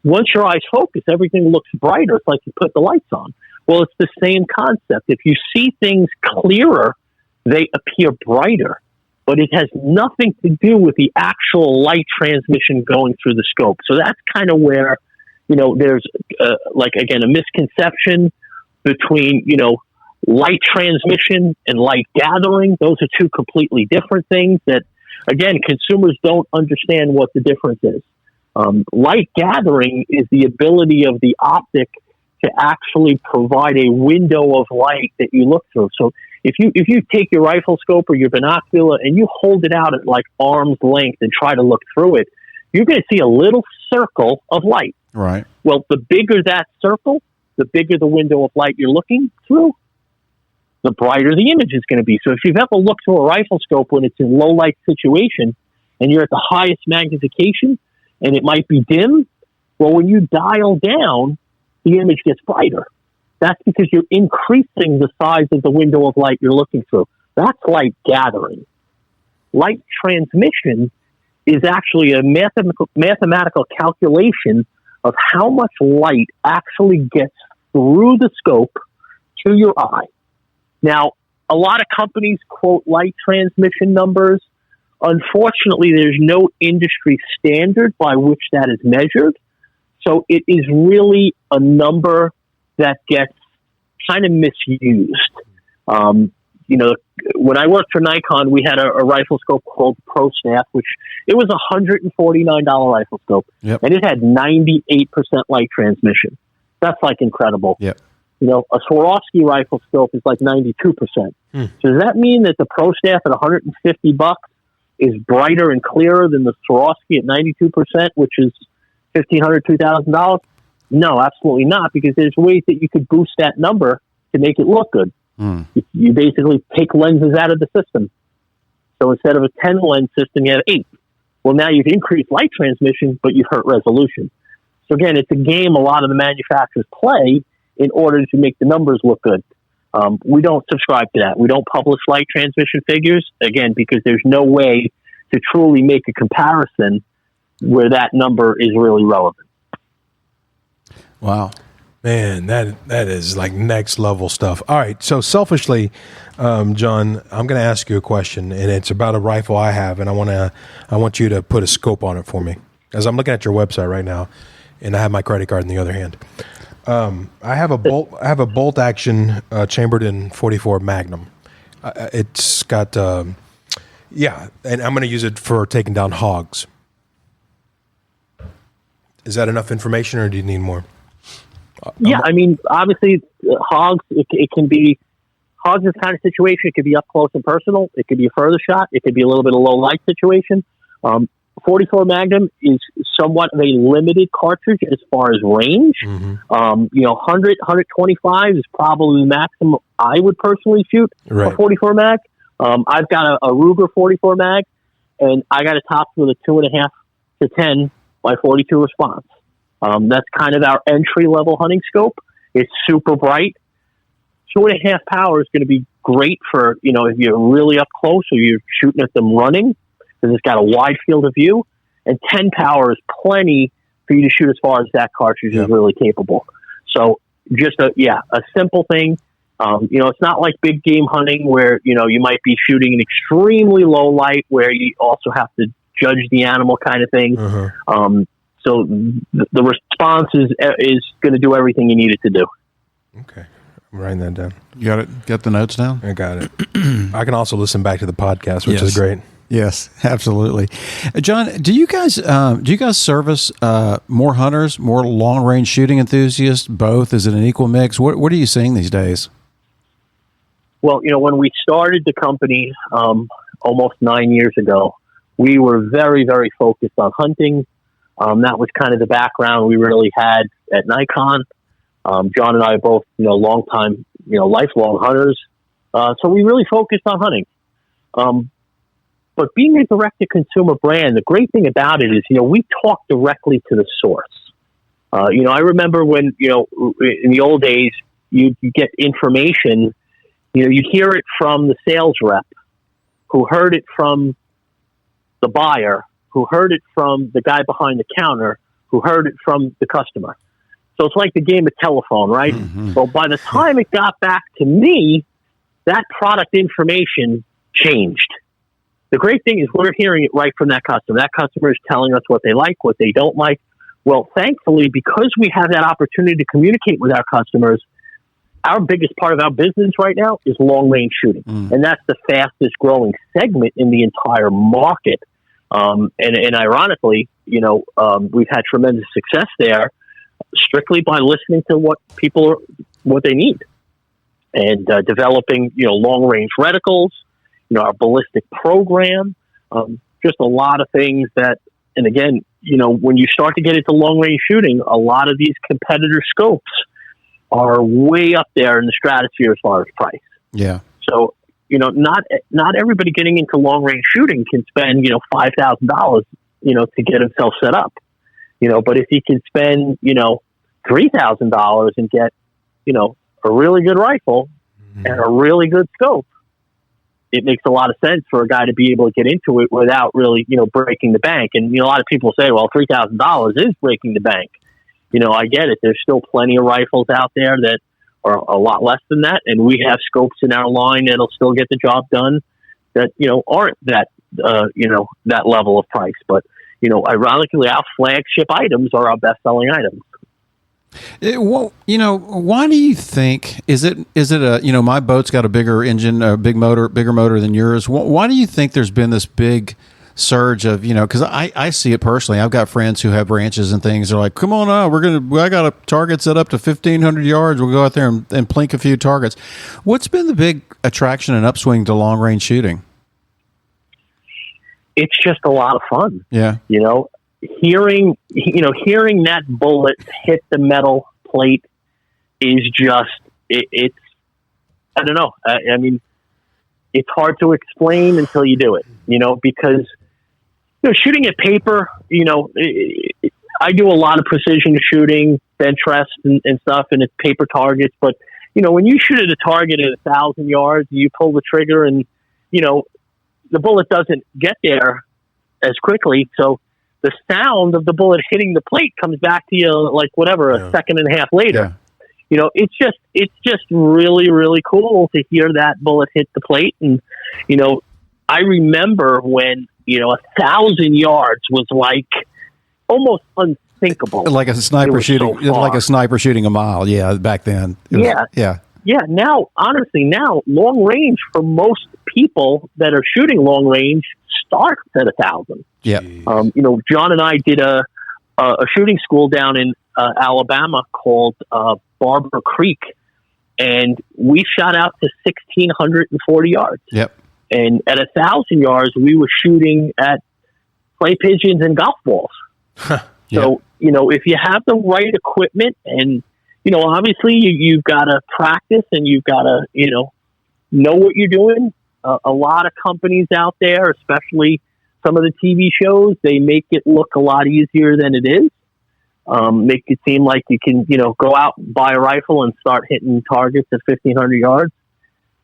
D: Once your eyes focus, everything looks brighter. It's like you put the lights on. Well, it's the same concept. If you see things clearer, they appear brighter. But it has nothing to do with the actual light transmission going through the scope. So that's kind of where, there's, a misconception between, light transmission and light gathering. Those are two completely different things that, again, consumers don't understand what the difference is. Light gathering is the ability of the optic to actually provide a window of light that you look through. So if you take your rifle scope or your binocular and you hold it out at like arm's length and try to look through it, you're going to see a little circle of light.
B: Right.
D: Well, the bigger that circle, the bigger the window of light you're looking through, the brighter the image is going to be. So if you've ever looked through a rifle scope when it's in low light situation and you're at the highest magnification and it might be dim, well, when you dial down, the image gets brighter. That's because you're increasing the size of the window of light you're looking through. That's light gathering. Light transmission is actually a mathematical calculation of how much light actually gets through the scope to your eye. Now, a lot of companies quote light transmission numbers. Unfortunately, there's no industry standard by which that is measured. So it is really a number that gets kind of misused. When I worked for Nikon, we had a rifle scope called Pro Staff, which it was a $149 rifle scope,
B: yep.
D: and it had 98% light transmission. That's like incredible.
B: Yep.
D: A Swarovski rifle scope is like 92%. So does that mean that the Pro Staff at $150 is brighter and clearer than the Swarovski at 92%, which is $1,500, $2,000? No, absolutely not, because there's ways that you could boost that number to make it look good. You basically take lenses out of the system. So instead of a 10 lens system, you have 8. Well, now you've increased light transmission, but you've hurt resolution. So again, it's a game a lot of the manufacturers play in order to make the numbers look good. We don't subscribe to that. We don't publish light transmission figures, again, because there's no way to truly make a comparison where that number is really relevant.
B: Wow.
C: Man, that is like next level stuff. All right. So selfishly, John, I'm going to ask you a question, and it's about a rifle I have, and I want you to put a scope on it for me. As I'm looking at your website right now, and I have my credit card in the other hand. I have a bolt action chambered in 44 Magnum. It's got and I'm going to use it for taking down hogs. Is that enough information, or do you need more?
D: Yeah, I mean, obviously, hogs, it can be, hogs is kind of situation. It could be up close and personal. It could be a further shot. It could be a little bit of low light situation. 44 Magnum is somewhat of a limited cartridge as far as range. 100, 125 is probably the maximum I would personally shoot a 44 mag. I've got a Ruger 44 mag, and I got it topped with a 2.5 to 10 by 42 response. That's kind of our entry level hunting scope. It's super bright. 2.5 power is going to be great for, if you're really up close or you're shooting at them running, because it's got a wide field of view. And 10 power is plenty for you to shoot as far as that cartridge is really capable. So just a simple thing. It's not like big game hunting where, you might be shooting an extremely low light where you also have to judge the animal kind of thing. So the response is going to do everything you need it to do.
C: Okay. I'm writing that down.
B: You got it? Got the notes down?
C: I got it. I can also listen back to the podcast, which is great.
B: Yes, absolutely. John, do you guys service more hunters, more long range shooting enthusiasts? Both? Is it an equal mix? What are you seeing these days?
D: Well, when we started the company almost 9 years ago, we were very, very focused on hunting. That was kind of the background we really had at Nikon. John and I are both, longtime, lifelong hunters. So we really focused on hunting. But being a direct-to-consumer brand, the great thing about it is, we talk directly to the source. I remember when, in the old days, you get information, you'd hear it from the sales rep who heard it from the buyer, who heard it from the guy behind the counter, who heard it from the customer. So it's like the game of telephone, right? So by the time it got back to me, that product information changed. The great thing is we're hearing it right from that customer. That customer is telling us what they like, what they don't like. Well, thankfully, because we have that opportunity to communicate with our customers, our biggest part of our business right now is long-range shooting. And that's the fastest growing segment in the entire market. And ironically, we've had tremendous success there. strictly by listening to what they need, and developing, long range reticles, our ballistic program, just a lot of things that, and again, when you start to get into long range shooting, a lot of these competitor scopes are way up there in the stratosphere as far as price.
B: Yeah.
D: So, not everybody getting into long range shooting can spend, $5,000, to get himself set up, but if he can spend, $3,000 and get, a really good rifle and a really good scope, it makes a lot of sense for a guy to be able to get into it without really, breaking the bank. And, a lot of people say, well, $3,000 is breaking the bank. I get it. There's still plenty of rifles out there that are a lot less than that. And we have scopes in our line that'll still get the job done that, aren't that, that level of price. But, ironically, our flagship items are our best selling items.
B: Why do you think, is it a, my boat's got a bigger engine, a bigger motor than yours. Why do you think there's been this big surge of, because I see it personally. I've got friends who have ranches and things. They're like, come on out, I got a target set up to 1,500 yards. We'll go out there and plink a few targets. What's been the big attraction and upswing to long range shooting?
D: It's just a lot of fun.
B: Yeah.
D: Hearing that bullet hit the metal plate is just, it's, I don't know. I mean, it's hard to explain until you do it, because, shooting at paper, I do a lot of precision shooting, bench rest and stuff, and it's paper targets. But, when you shoot at a target at 1,000 yards, you pull the trigger and, the bullet doesn't get there as quickly. So the sound of the bullet hitting the plate comes back to you like a second and a half later. Yeah. It's just really, really cool to hear that bullet hit the plate. And, I remember when, 1,000 yards was like almost unthinkable.
B: Like a sniper shooting, a mile. Yeah. Back then. Yeah.
D: Now, honestly, long range for most people that are shooting long range starts at 1,000.
B: Yeah.
D: John and I did a shooting school down in Alabama called Barber Creek, and we shot out to 1,640 yards.
B: Yep.
D: And at 1,000 yards, we were shooting at clay pigeons and golf balls. So, if you have the right equipment and, obviously you've got to practice and you've got to, know what you're doing. A lot of companies out there, especially some of the TV shows, they make it look a lot easier than it is. Make it seem like you can, go out and buy a rifle and start hitting targets at 1,500 yards.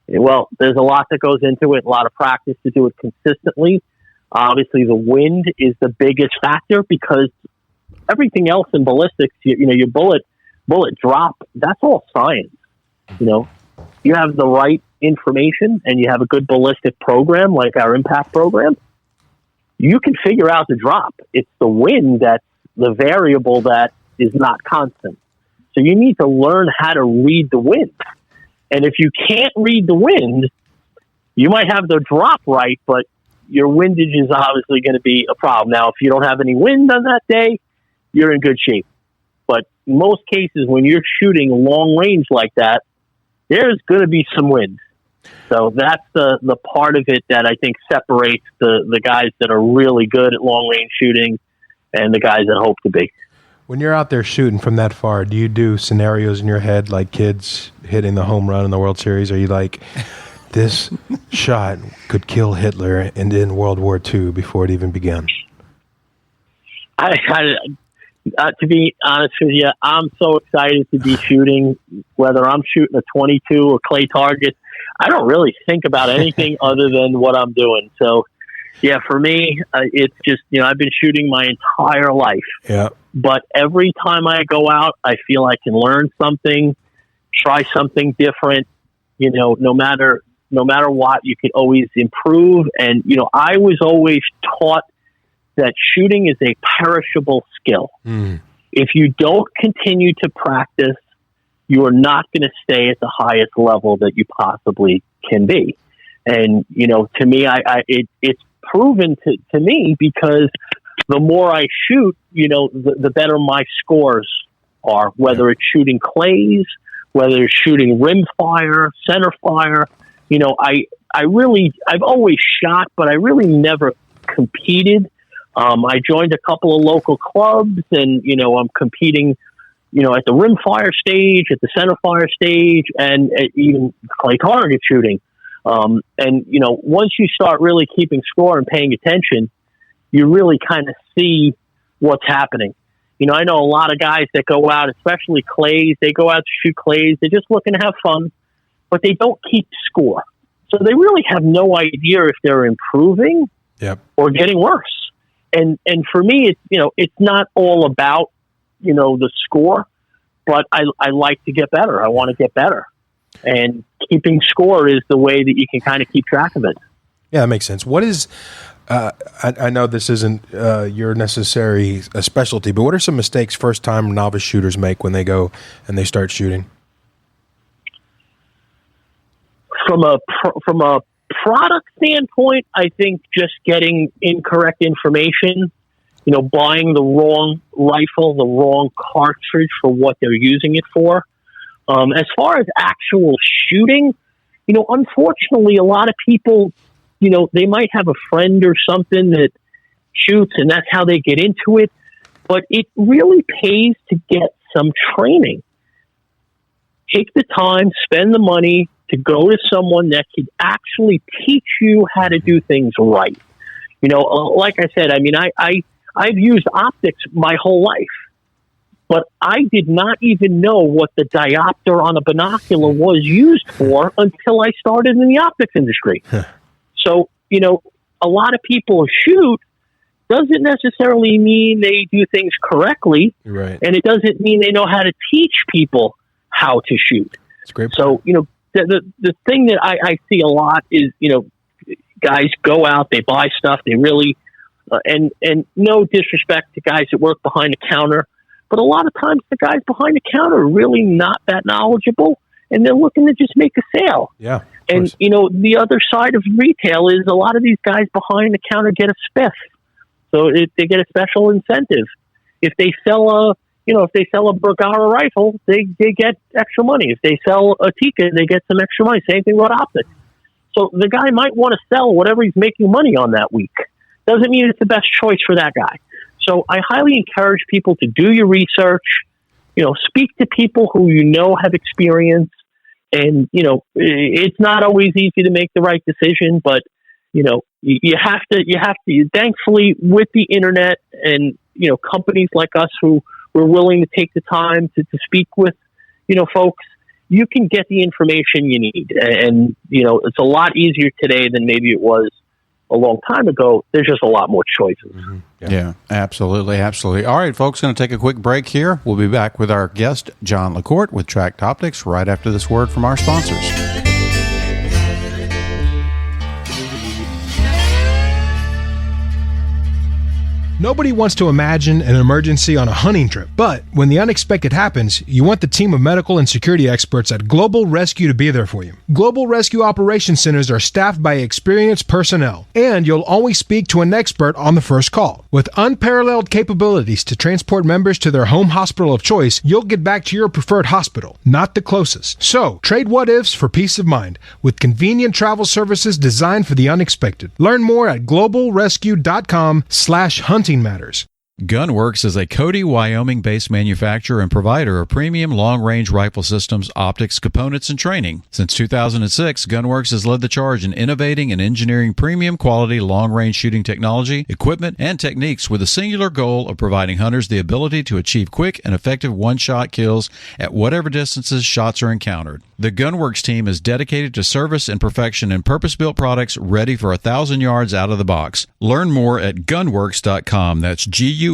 D: Well, there's a lot that goes into it, a lot of practice to do it consistently. Obviously, the wind is the biggest factor because everything else in ballistics, your bullet drop, that's all science. You have the right information and you have a good ballistic program like our impact program, you can figure out the drop. It's the wind that's the variable that is not constant. So you need to learn how to read the wind. And if you can't read the wind, you might have the drop right, but your windage is obviously going to be a problem. Now, if you don't have any wind on that day, you're in good shape. But in most cases, when you're shooting long range like that, there's going to be some wind. So that's the part of it that I think separates the guys that are really good at long range shooting and the guys that hope to be.
C: When you're out there shooting from that far, do you do scenarios in your head like kids hitting the home run in the World Series? Are you like, this shot could kill Hitler and end World War II before it even began?
D: To be honest with you, I'm so excited to be shooting, whether I'm shooting a 22 or clay target. I don't really think about anything other than what I'm doing. So, yeah, for me, it's just, I've been shooting my entire life.
C: Yeah.
D: But every time I go out, I feel I can learn something, try something different. No matter what, you can always improve. And, I was always taught that shooting is a perishable skill. Mm. If you don't continue to practice, you are not going to stay at the highest level that you possibly can be. And, to me, it's proven to me because the more I shoot, the better my scores are, whether it's shooting clays, whether it's shooting rim fire, center fire. You know, I've always shot, but I really never competed. I joined a couple of local clubs, and, you know, I'm competing, you know, at the rim fire stage, at the center fire stage, and at even clay target shooting. And, you know, once you start really keeping score and paying attention, you really kind of see what's happening. You know, I know a lot of guys that go out, especially clays, they go out to shoot clays. They're just looking to have fun, but they don't keep score. So they really have no idea if they're improving or getting worse. And for me, it's, you know, it's not all about, you know, the score, but I like to get better. I want to get better. And keeping score is the way that you can kind of keep track of it.
C: Yeah, that makes sense. What is, I know this isn't your necessary specialty, but what are some mistakes first-time novice shooters make when they go and they start shooting?
D: From a product standpoint, I think just getting incorrect information, you know, buying the wrong rifle, the wrong cartridge for what they're using it for. As far as actual shooting, you know, unfortunately, a lot of people, you know, they might have a friend or something that shoots and that's how they get into it. But it really pays to get some training. Take the time, spend the money to go to someone that could actually teach you how to do things right. You know, like I said, I mean, I've used optics my whole life, but I did not even know what the diopter on a binocular was used for until I started in the optics industry. So, you know, a lot of people shoot doesn't necessarily mean they do things correctly.
C: Right.
D: And it doesn't mean they know how to teach people how to shoot.
C: That's great.
D: So, you know, the thing that I see a lot is, you know, guys go out, they buy stuff, they really, and no disrespect to guys that work behind the counter, but a lot of times the guys behind the counter are really not that knowledgeable, and they're looking to just make a sale.
C: Yeah.
D: And, you know, the other side of retail is a lot of these guys behind the counter get a spiff. So they get a special incentive. If they sell a Bergara rifle, they get extra money. If they sell a Tikka, they get some extra money. Same thing with optics. So the guy might want to sell whatever he's making money on that week. Doesn't mean it's the best choice for that guy. So I highly encourage people to do your research, you know, speak to people who you know have experience. And, you know, it's not always easy to make the right decision, but, you know, you have to, thankfully with the internet and, you know, companies like us who we're willing to take the time to speak with, you know, folks, you can get the information you need. And, you know, it's a lot easier today than maybe it was a long time ago. There's just a lot more choices.
C: Mm-hmm.
B: Yeah, absolutely. Absolutely. All right, folks, going to take a quick break here. We'll be back with our guest, Jon LaCorte with TRACT Optics, right after this word from our sponsors.
F: Nobody wants to imagine an emergency on a hunting trip, but when the unexpected happens, you want the team of medical and security experts at Global Rescue to be there for you. Global Rescue Operations Centers are staffed by experienced personnel, and you'll always speak to an expert on the first call. With unparalleled capabilities to transport members to their home hospital of choice, you'll get back to your preferred hospital, not the closest. So, trade what-ifs for peace of mind with convenient travel services designed for the unexpected. Learn more at globalrescue.com/hunting matters.
B: Gunworks is a Cody, Wyoming-based manufacturer and provider of premium long-range rifle systems, optics, components, and training. Since 2006, Gunworks has led the charge in innovating and engineering premium quality long-range shooting technology, equipment, and techniques with a singular goal of providing hunters the ability to achieve quick and effective one-shot kills at whatever distances shots are encountered. The Gunworks team is dedicated to service and perfection in purpose-built products ready for 1,000 yards out of the box. Learn more at gunworks.com. That's GUNWERKS.com.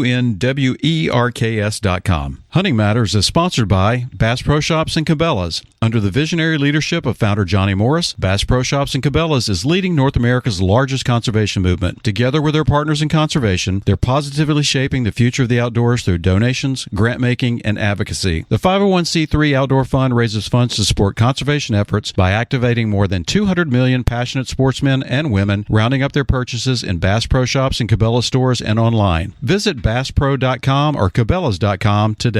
B: Hunting Matters is sponsored by Bass Pro Shops and Cabela's. Under the visionary leadership of founder Johnny Morris, Bass Pro Shops and Cabela's is leading North America's largest conservation movement. Together with their partners in conservation, they're positively shaping the future of the outdoors through donations, grant making, and advocacy. The 501c3 Outdoor Fund raises funds to support conservation efforts by activating more than 200 million passionate sportsmen and women, rounding up their purchases in Bass Pro Shops and Cabela's stores and online. Visit BassPro.com or Cabela's.com today.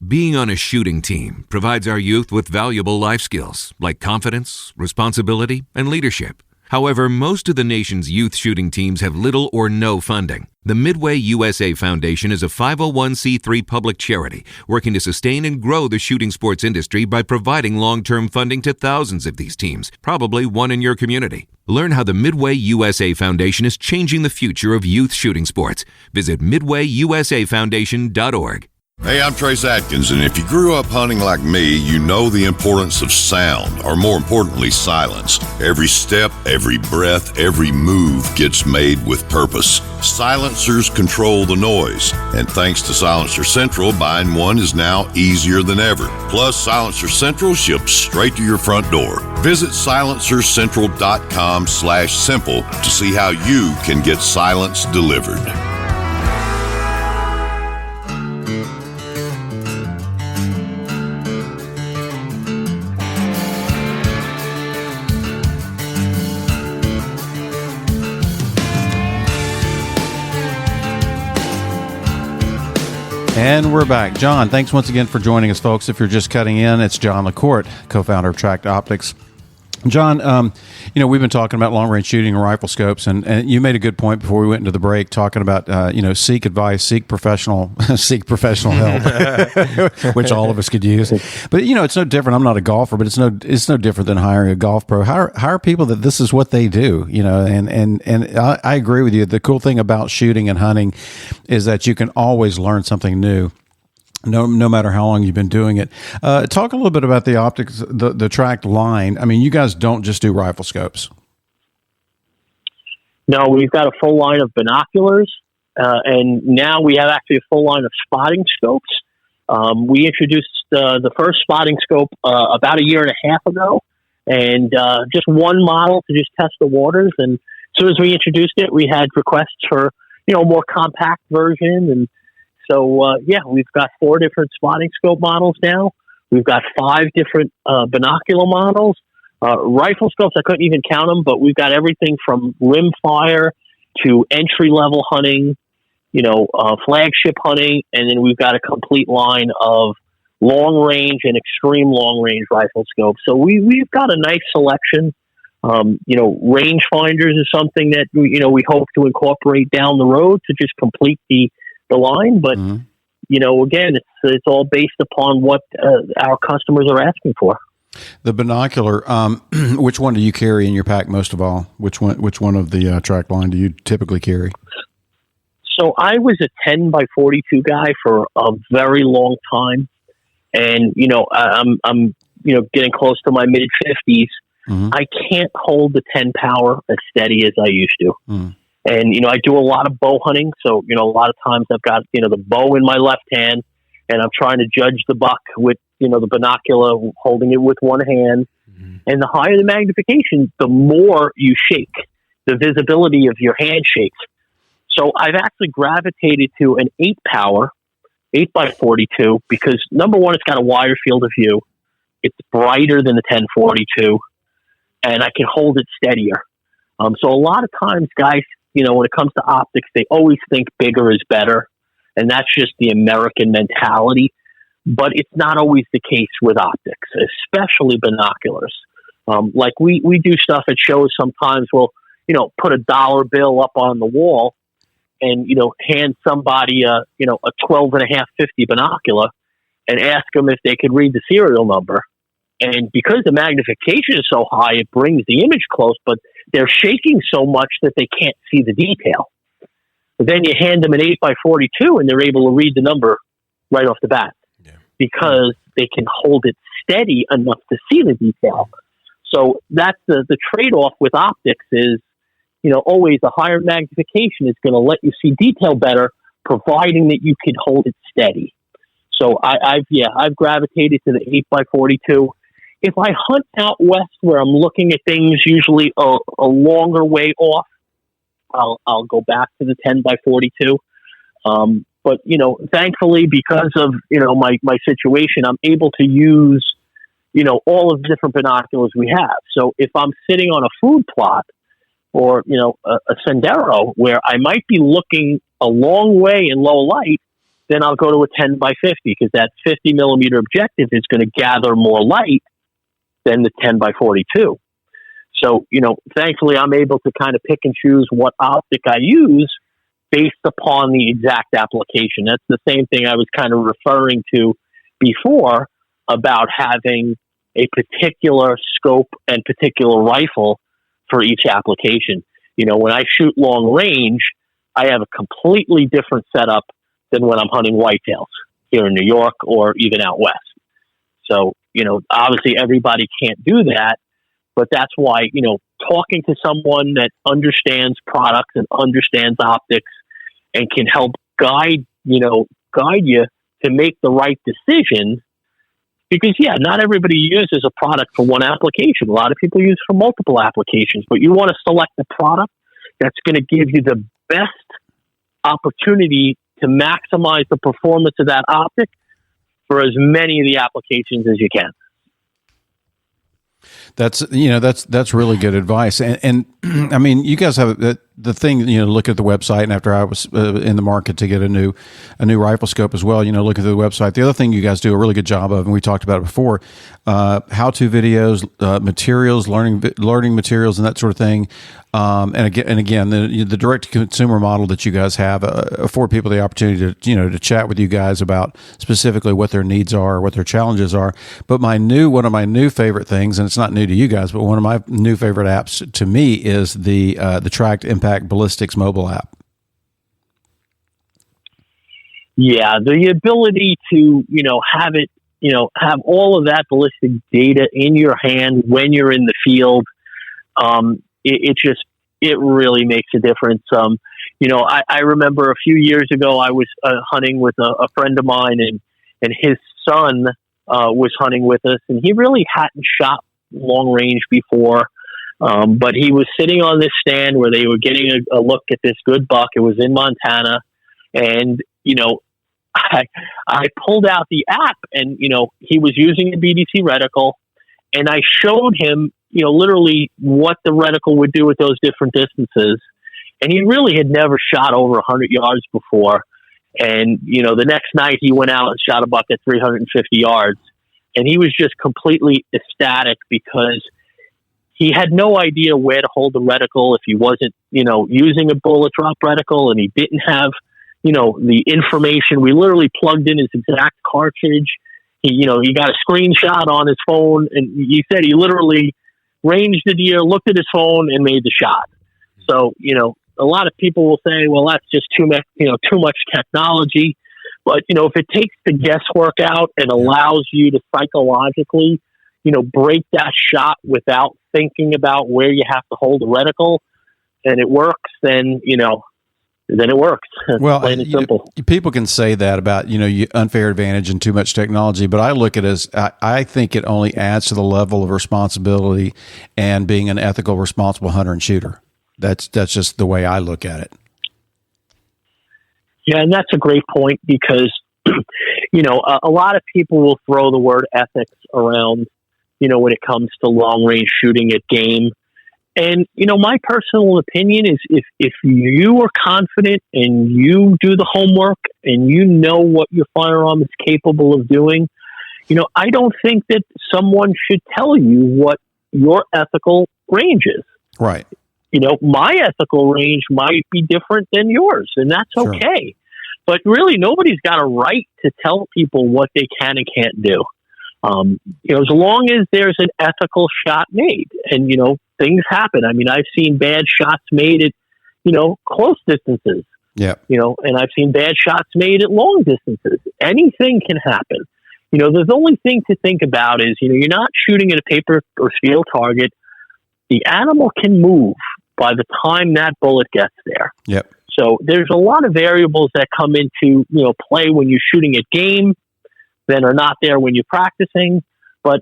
G: Being on a shooting team provides our youth with valuable life skills like confidence, responsibility, and leadership. However, most of the nation's youth shooting teams have little or no funding. The Midway USA Foundation is a 501c3 public charity working to sustain and grow the shooting sports industry by providing long-term funding to thousands of these teams, probably one in your community. Learn how the Midway USA Foundation is changing the future of youth shooting sports. Visit midwayusafoundation.org.
H: Hey, I'm Trace Atkins, and if you grew up hunting like me, you know the importance of sound, or more importantly, silence. Every step, every breath, every move gets made with purpose. Silencers control the noise, and thanks to Silencer Central, buying one is now easier than ever. Plus, Silencer Central ships straight to your front door. Visit silencercentral.com/simple to see how you can get silence delivered.
B: And we're back. Jon, thanks once again for joining us, folks. If you're just cutting in, it's Jon LaCorte, co-founder of TRACT Optics. Jon, we've been talking about long-range shooting and rifle scopes, and you made a good point before we went into the break, talking about seek advice, seek professional help, which all of us could use. But it's no different. I'm not a golfer, but it's no different than hiring a golf pro. Hire people that this is what they do. And I agree with you. The cool thing about shooting and hunting is that you can always learn something new. No matter how long you've been doing it. Talk a little bit about the optics, the TRACT line. I mean, you guys don't just do rifle scopes.
D: No, we've got a full line of binoculars, and now we have actually a full line of spotting scopes. We introduced the first spotting scope about a year and a half ago, and just one model to just test the waters. And as soon as we introduced it, we had requests for a more compact version. And so, we've got 4 different spotting scope models now. We've got 5 different binocular models. Rifle scopes, I couldn't even count them, but we've got everything from rimfire to entry-level hunting, flagship hunting, and then we've got a complete line of long-range and extreme long-range rifle scopes. So we've got a nice selection. Rangefinders is something that we hope to incorporate down the road to just complete the line, but again, it's all based upon what our customers are asking for.
B: The binocular, which one do you carry in your pack most of all? Which one of the TRACT line do you typically carry?
D: So I was a 10 by 42 guy for a very long time, and I'm getting close to my mid 50s. I can't hold the 10 power as steady as I used to. And, I do a lot of bow hunting. So, a lot of times I've got, the bow in my left hand, and I'm trying to judge the buck with, the binocular, holding it with one hand. And the higher the magnification, the more you shake. The visibility of your hand shakes. So I've actually gravitated to an 8 power, 8 by 42, because number one, it's got a wider field of view. It's brighter than the 1042, and I can hold it steadier. So a lot of times, guys, when it comes to optics, they always think bigger is better. And that's just the American mentality. But it's not always the case with optics, especially binoculars. Like we do stuff at shows sometimes. We'll, put a dollar bill up on the wall and, hand somebody a 12.5/50 binocular and ask them if they could read the serial number. And because the magnification is so high, it brings the image close, but they're shaking so much that they can't see the detail. But then you hand them an 8 by 42 and they're able to read the number right off the bat because they can hold it steady enough to see the detail. So that's the trade-off with optics is, always a higher magnification is going to let you see detail better, providing that you can hold it steady. So I've gravitated to the 8 by 42. If I hunt out west where I'm looking at things usually a longer way off, I'll go back to the 10 by 42. But, thankfully, because of, my situation, I'm able to use, all of the different binoculars we have. So if I'm sitting on a food plot or, a sendero where I might be looking a long way in low light, then I'll go to a 10 by 50 because that 50 millimeter objective is going to gather more light than the 10 by 42. So, thankfully I'm able to kind of pick and choose what optic I use based upon the exact application. That's the same thing I was kind of referring to before about having a particular scope and particular rifle for each application. When I shoot long range, I have a completely different setup than when I'm hunting whitetails here in New York or even out west. So, obviously everybody can't do that, but that's why, talking to someone that understands products and understands optics and can help guide you to make the right decision. Because, not everybody uses a product for one application. A lot of people use for multiple applications, but you want to select the product that's going to give you the best opportunity to maximize the performance of that optic for as many of the applications as you can.
B: That's really good advice. And I mean, you guys have the thing, look at the website, and after I was in the market to get a new rifle scope as well, look at the website. The other thing you guys do a really good job of, and we talked about it before, how-to videos, materials, learning materials, and that sort of thing. And again, the direct to consumer model that you guys have afford people the opportunity to chat with you guys about specifically what their needs are, what their challenges are. But one of my new favorite things, and it's not new to you guys, but one of my new favorite apps to me is the TRACT Ballistics mobile app.
D: Yeah, the ability to, have it, have all of that ballistic data in your hand when you're in the field, it really makes a difference. I remember a few years ago, I was hunting with a friend of mine, and his son was hunting with us, and he really hadn't shot long range before. But he was sitting on this stand where they were getting a look at this good buck. It was in Montana. And, I pulled out the app, and, he was using a BDC reticle, and I showed him, literally what the reticle would do at those different distances. And he really had never shot over 100 yards before. And, the next night he went out and shot a buck at 350 yards. And he was just completely ecstatic because he had no idea where to hold the reticle if he wasn't, using a bullet drop reticle, and he didn't have, the information. We literally plugged in his exact cartridge. He got a screenshot on his phone, and he said he literally ranged the deer, looked at his phone, and made the shot. So, a lot of people will say, well, that's just too much technology. But, if it takes the guesswork out and allows you to psychologically, break that shot without thinking about where you have to hold the reticle, and it works, then it works.
B: Well,
D: plain and simple.
B: People can say that about, unfair advantage and too much technology, but I look at it as, I think it only adds to the level of responsibility and being an ethical, responsible hunter and shooter. That's just the way I look at it.
D: Yeah, and that's a great point because, a lot of people will throw the word ethics around, when it comes to long range shooting at game. And, my personal opinion is if you are confident and you do the homework and you know what your firearm is capable of doing, I don't think that someone should tell you what your ethical range is.
B: Right.
D: My ethical range might be different than yours, and that's
B: Sure.
D: okay. But really, nobody's got a right to tell people what they can and can't do. As long as there's an ethical shot made, and, things happen. I mean, I've seen bad shots made at, close distances.
B: Yeah.
D: And I've seen bad shots made at long distances. Anything can happen. The only thing to think about is, you're not shooting at a paper or steel target. The animal can move by the time that bullet gets there.
B: Yep.
D: So there's a lot of variables that come into, play when you're shooting at game that are not there when you're practicing. But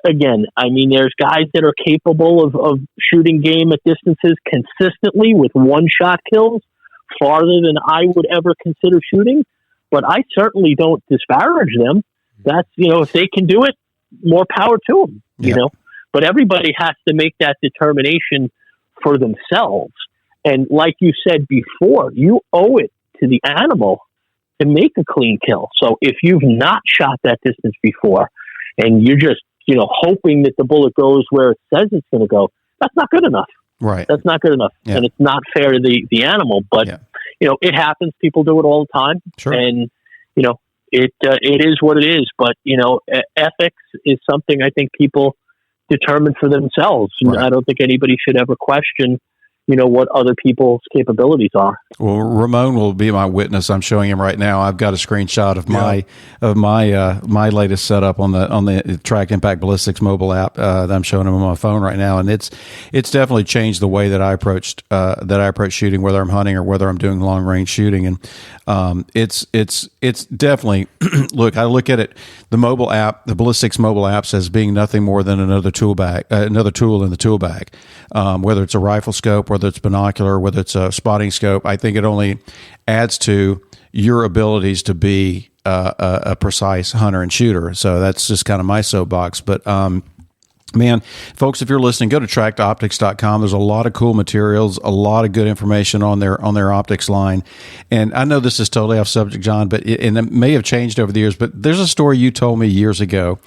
D: again, I mean, there's guys that are capable of shooting game at distances consistently with one-shot kills farther than I would ever consider shooting. But I certainly don't disparage them. That's, if they can do it, more power to them, But everybody has to make that determination for themselves. And like you said before, you owe it to the animal to make a clean kill. So if you've not shot that distance before and you're just, hoping that the bullet goes where it says it's going to go, that's not good enough.
B: Right.
D: That's not good enough.
B: Yeah.
D: And it's not fair to the animal, but it happens. People do it all the time.
B: Sure.
D: And, it is what it is. But, ethics is something I think people determine for themselves. Right. I don't think anybody should ever question, what other people's capabilities are.
B: Well, Ramon will be my witness. I'm showing him right now. I've got a screenshot of my latest setup on the TRACT Impact Ballistics mobile app that I'm showing him on my phone right now, and it's definitely changed the way that I approach shooting, whether I'm hunting or whether I'm doing long range shooting, and it's definitely I look at it, the mobile app, the ballistics mobile apps, as being nothing more than another tool in the tool bag, whether it's a rifle scope, whether it's binocular, whether it's a spotting scope. I think it only adds to your abilities to be a precise hunter and shooter. So that's just kind of my soapbox. But man, folks, if you're listening, go to tractoptics.com. There's a lot of cool materials, a lot of good information on their optics line. And I know this is totally off subject, John, but it may have changed over the years, but there's a story you told me years ago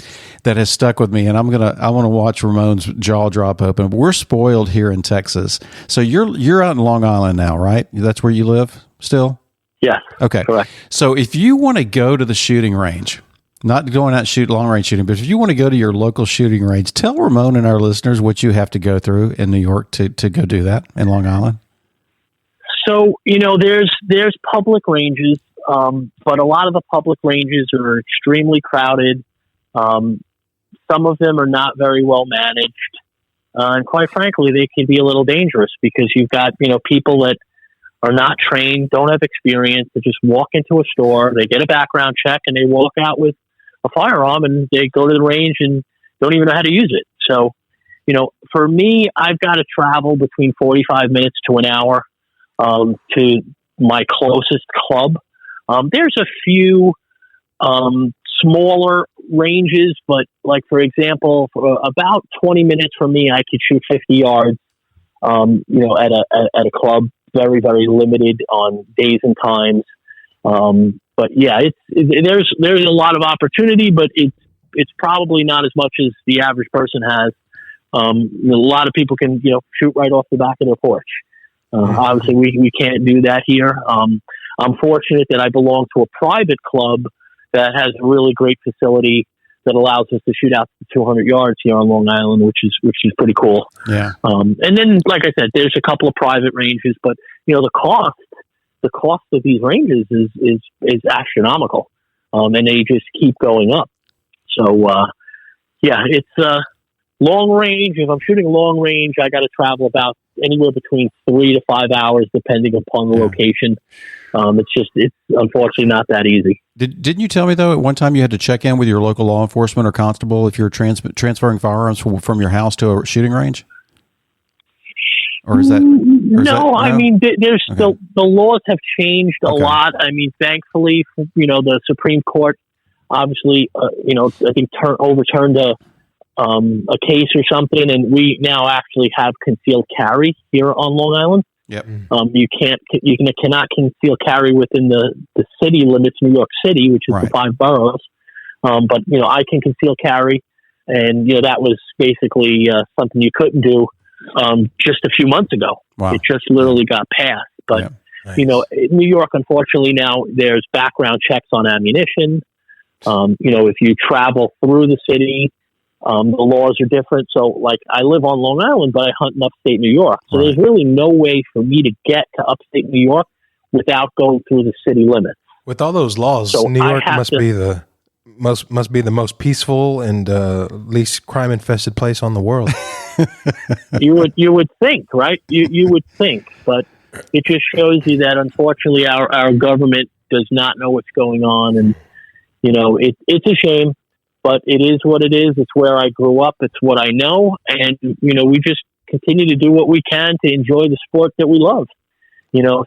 B: that has stuck with me, and I want to watch Ramon's jaw drop open. We're spoiled here in Texas. So you're out in Long Island now, right? That's where you live still?
D: Yes.
B: Okay.
D: Correct.
B: So if you want to go to the shooting range, not going out and shoot long range shooting, but if you want to go to your local shooting range, tell Ramon and our listeners what you have to go through in New York to go do that in Long Island.
D: So, there's public ranges, but a lot of the public ranges are extremely crowded. Some of them are not very well managed. And quite frankly, they can be a little dangerous because you've got, people that are not trained, don't have experience, they just walk into a store, they get a background check, and they walk out with a firearm, and they go to the range and don't even know how to use it. So, for me, I've got to travel between 45 minutes to an hour to my closest club. There's a few smaller ranges, but like, for example, for about 20 minutes from me, I could shoot 50 yards, at a club. Very, very limited on days and times. But yeah, there's a lot of opportunity, but it's probably not as much as the average person has. A lot of people can, shoot right off the back of their porch. Obviously we can't do that here. I'm fortunate that I belong to a private club that has a really great facility that allows us to shoot out to 200 yards here on Long Island, which is pretty cool. Yeah. And then, like I said, there's a couple of private ranges, but the cost of these ranges is astronomical. And they just keep going up. So, it's long range. If I'm shooting long range, I got to travel about anywhere between 3 to 5 hours, depending upon the location. It's unfortunately not that easy.
B: Didn't you tell me, though, at one time you had to check in with your local law enforcement or constable if you're transferring firearms from your house to a shooting range? Or is that...
D: No, I mean, there's the laws have changed a lot. I mean, thankfully, the Supreme Court obviously, I think overturned a case or something, and we now actually have concealed carry here on Long Island. Yep. You cannot conceal carry within the city limits, New York City, which is the 5 boroughs. But I can conceal carry, and that was basically something you couldn't do just a few months ago. Wow. It just literally got passed. But New York, unfortunately, now there's background checks on ammunition. If you travel through the city, the laws are different. So, like, I live on Long Island, but I hunt in upstate New York. So there's really no way for me to get to upstate New York without going through the city limits.
C: With all those laws, New York must be the most peaceful and least crime infested place on the world.
D: You would think, right? You would think, but it just shows you that unfortunately our government does not know what's going on, and it's a shame. But it is what it is. It's where I grew up. It's what I know. And, we just continue to do what we can to enjoy the sport that we love.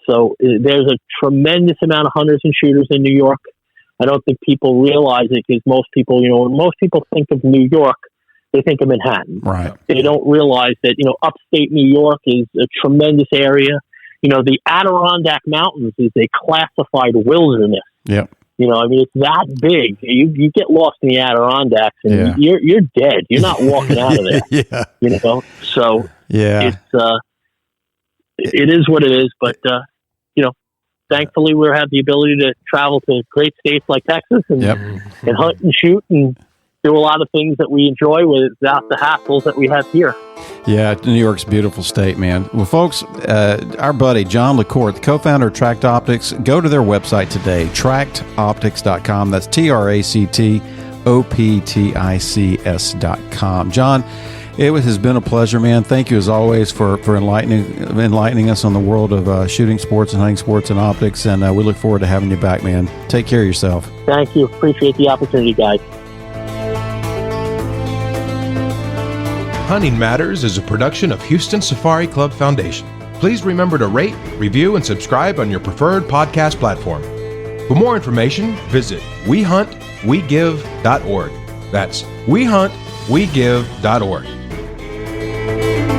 D: So there's a tremendous amount of hunters and shooters in New York. I don't think people realize it because most people, when most people think of New York, they think of Manhattan. Right. They don't realize that, upstate New York is a tremendous area. The Adirondack Mountains is a classified wilderness.
B: Yep.
D: You know, I mean, it's that big. You get lost in the Adirondacks, and you're dead. You're not walking out of there.
B: Yeah.
D: You know, so
B: yeah,
D: it is what it is. But you know, thankfully, we have the ability to travel to great states like Texas and hunt and shoot and do a lot of things that we enjoy without the hassles that we have here.
B: Yeah, New York's a beautiful state, man. Well, folks, our buddy Jon LaCorte, the co-founder of TRACT Optics, go to their website today, tractoptics.com. That's TRACTOPTICS.com. Jon, it has been a pleasure, man. Thank you as always for enlightening us on the world of shooting sports and hunting sports and optics, and we look forward to having you back, man. Take care of yourself.
D: Thank you. Appreciate the opportunity, guys.
F: Hunting Matters is a production of Houston Safari Club Foundation. Please remember to rate, review, and subscribe on your preferred podcast platform. For more information, visit wehuntwegive.org. That's wehuntwegive.org.